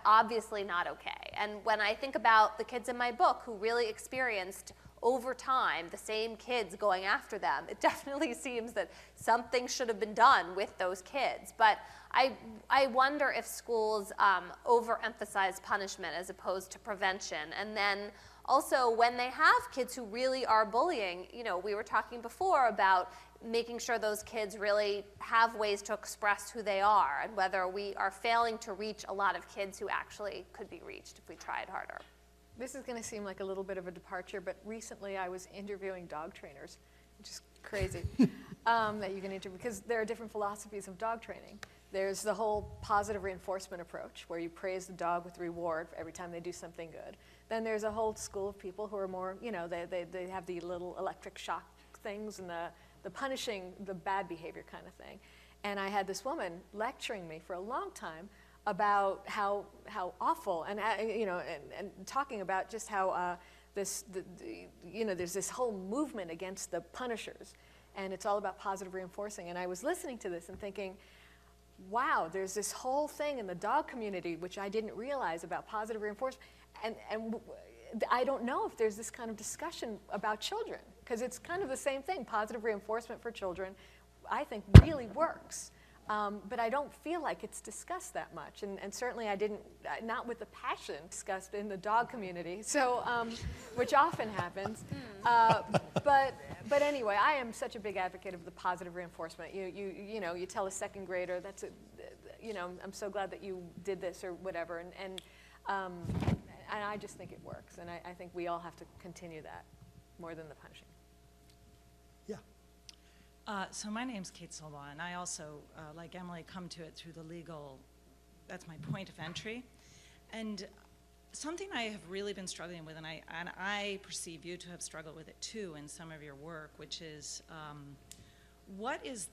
obviously not okay. And when I think about the kids in my book who really experienced over time the same kids going after them, it definitely seems that something should have been done with those kids. But I wonder if schools overemphasize punishment as opposed to prevention. And then also when they have kids who really are bullying, you know, we were talking before about making sure those kids really have ways to express who they are, and whether we are failing to reach a lot of kids who actually could be reached if we tried harder. This is going to seem like a little bit of a departure, but recently I was interviewing dog trainers, which is crazy that you can interview, because there are different philosophies of dog training. There's the whole positive reinforcement approach, where you praise the dog with reward every time they do something good. Then there's a whole school of people who are more, you know, they have the little electric shock things and the punishing the bad behavior kind of thing. And I had this woman lecturing me for a long time about how awful, and you know, and talking about just how you know, there's this whole movement against the punishers, and it's all about positive reinforcing. And I was listening to this and thinking, wow, there's this whole thing in the dog community which I didn't realize about positive reinforcement, and I don't know if there's this kind of discussion about children, because it's kind of the same thing. Positive reinforcement for children, I think, really works. But I don't feel like it's discussed that much, and certainly I didn't, not with the passion discussed in the dog community, so, which often happens. But anyway, I am such a big advocate of the positive reinforcement. You know, you tell a second grader, that's you know, I'm so glad that you did this or whatever, and I just think it works, and I think we all have to continue that more than the punishing. Yeah. So my name's Kate Solba, and I also, like Emily, come to it through the legal, that's my point of entry. And something I have really been struggling with, and I perceive you to have struggled with it too in some of your work, which is what is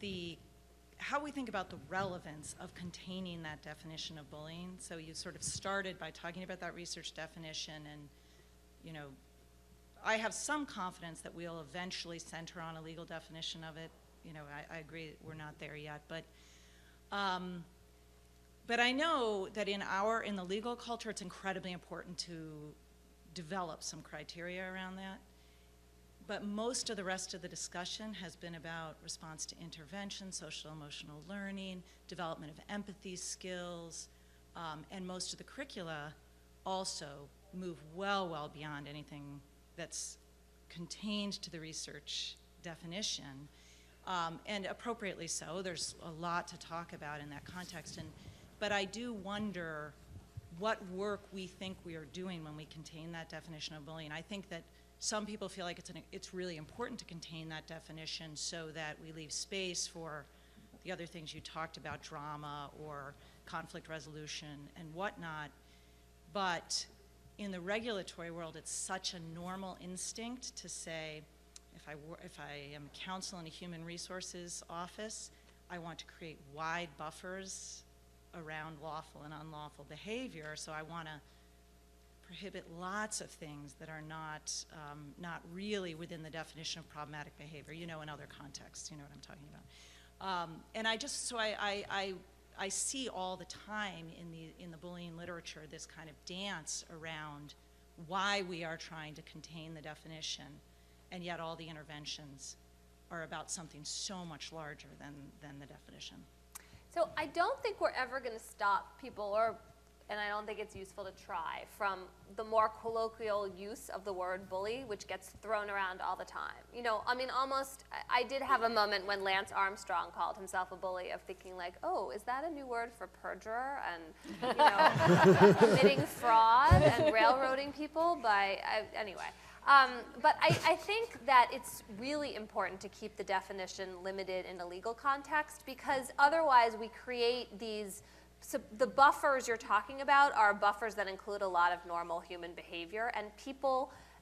how we think about the relevance of containing that definition of bullying. So you sort of started by talking about that research definition, and, you know, I have some confidence that we'll eventually center on a legal definition of it. You know, I agree we're not there yet, but I know that in the legal culture, it's incredibly important to develop some criteria around that. But most of the rest of the discussion has been about response to intervention, social emotional learning, development of empathy skills, and most of the curricula also move well beyond anything that's contained to the research definition, and appropriately so. There's a lot to talk about in that context, but I do wonder what work we think we are doing when we contain that definition of bullying. I think that some people feel like it's really important to contain that definition so that we leave space for the other things you talked about, drama or conflict resolution and whatnot, but in the regulatory world, it's such a normal instinct to say, if I am counsel in a human resources office, I want to create wide buffers around lawful and unlawful behavior, so I want to prohibit lots of things that are not really within the definition of problematic behavior, you know, in other contexts, you know what I'm talking about. And I see all the time in the bullying literature this kind of dance around why we are trying to contain the definition, and yet all the interventions are about something so much larger than the definition. So I don't think we're ever going to stop people, and I don't think it's useful to try, from the more colloquial use of the word bully, which gets thrown around all the time. You know, I mean, almost, I did have a moment when Lance Armstrong called himself a bully of thinking like, oh, is that a new word for perjurer and, you know, committing fraud and railroading people anyway. But I think that it's really important to keep the definition limited in a legal context, because otherwise we create these, so the buffers you're talking about are buffers that include a lot of normal human behavior, and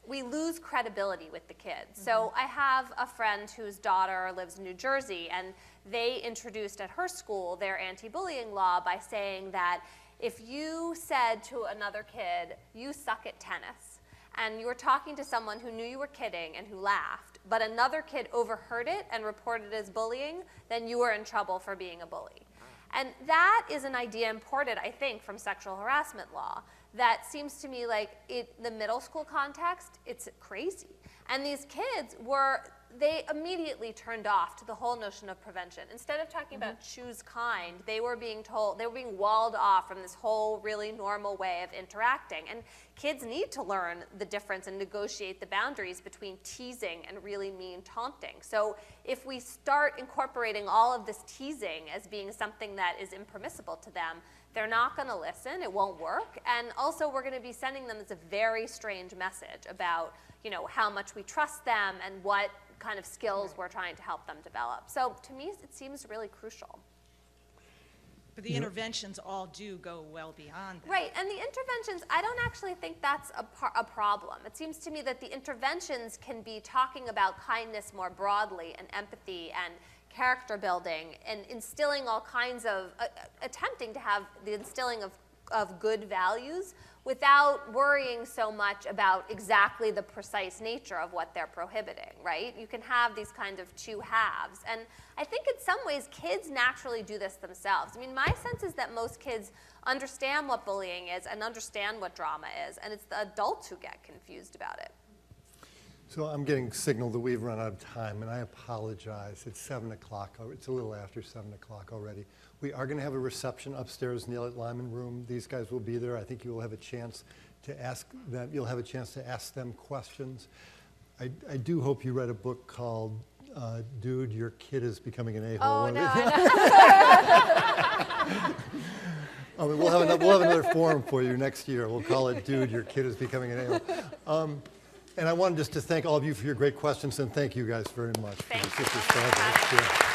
we lose credibility with the kids. So I have a friend whose daughter lives in New Jersey, and they introduced at her school their anti-bullying law by saying that if you said to another kid, you suck at tennis, and you were talking to someone who knew you were kidding and who laughed, but another kid overheard it and reported it as bullying, then you were in trouble for being a bully. And that is an idea imported, I think, from sexual harassment law that seems to me like the middle school context, it's crazy. And these kids they immediately turned off to the whole notion of prevention. Instead of talking about choose kind, they were being walled off from this whole really normal way of interacting. And kids need to learn the difference and negotiate the boundaries between teasing and really mean taunting. So if we start incorporating all of this teasing as being something that is impermissible to them, they're not going to listen, it won't work, and also we're going to be sending them as a very strange message about, you know, how much we trust them and what kind of skills we're trying to help them develop. So to me, it seems really crucial. But the interventions all do go well beyond that. Right, and the interventions, I don't actually think that's a problem. It seems to me that the interventions can be talking about kindness more broadly, and empathy and character building, and instilling all kinds of, attempting to have the instilling of good values without worrying so much about exactly the precise nature of what they're prohibiting, right? You can have these kind of two halves. And I think in some ways kids naturally do this themselves. I mean, my sense is that most kids understand what bullying is and understand what drama is, and it's the adults who get confused about it. So I'm getting signal that we've run out of time, and I apologize. It's 7 o'clock. It's a little after 7 o'clock already. We are going to have a reception upstairs in the Elliott Lyman room. These guys will be there. I think you will have a chance to ask them. You'll have a chance to ask them questions. I do hope you read a book called "Dude, Your Kid Is Becoming an A-Hole." Oh no! I mean, we'll have another forum for you next year. We'll call it "Dude, Your Kid Is Becoming an A-Hole." And I wanted just to thank all of you for your great questions, and thank you guys very much. Thank you. This is fabulous.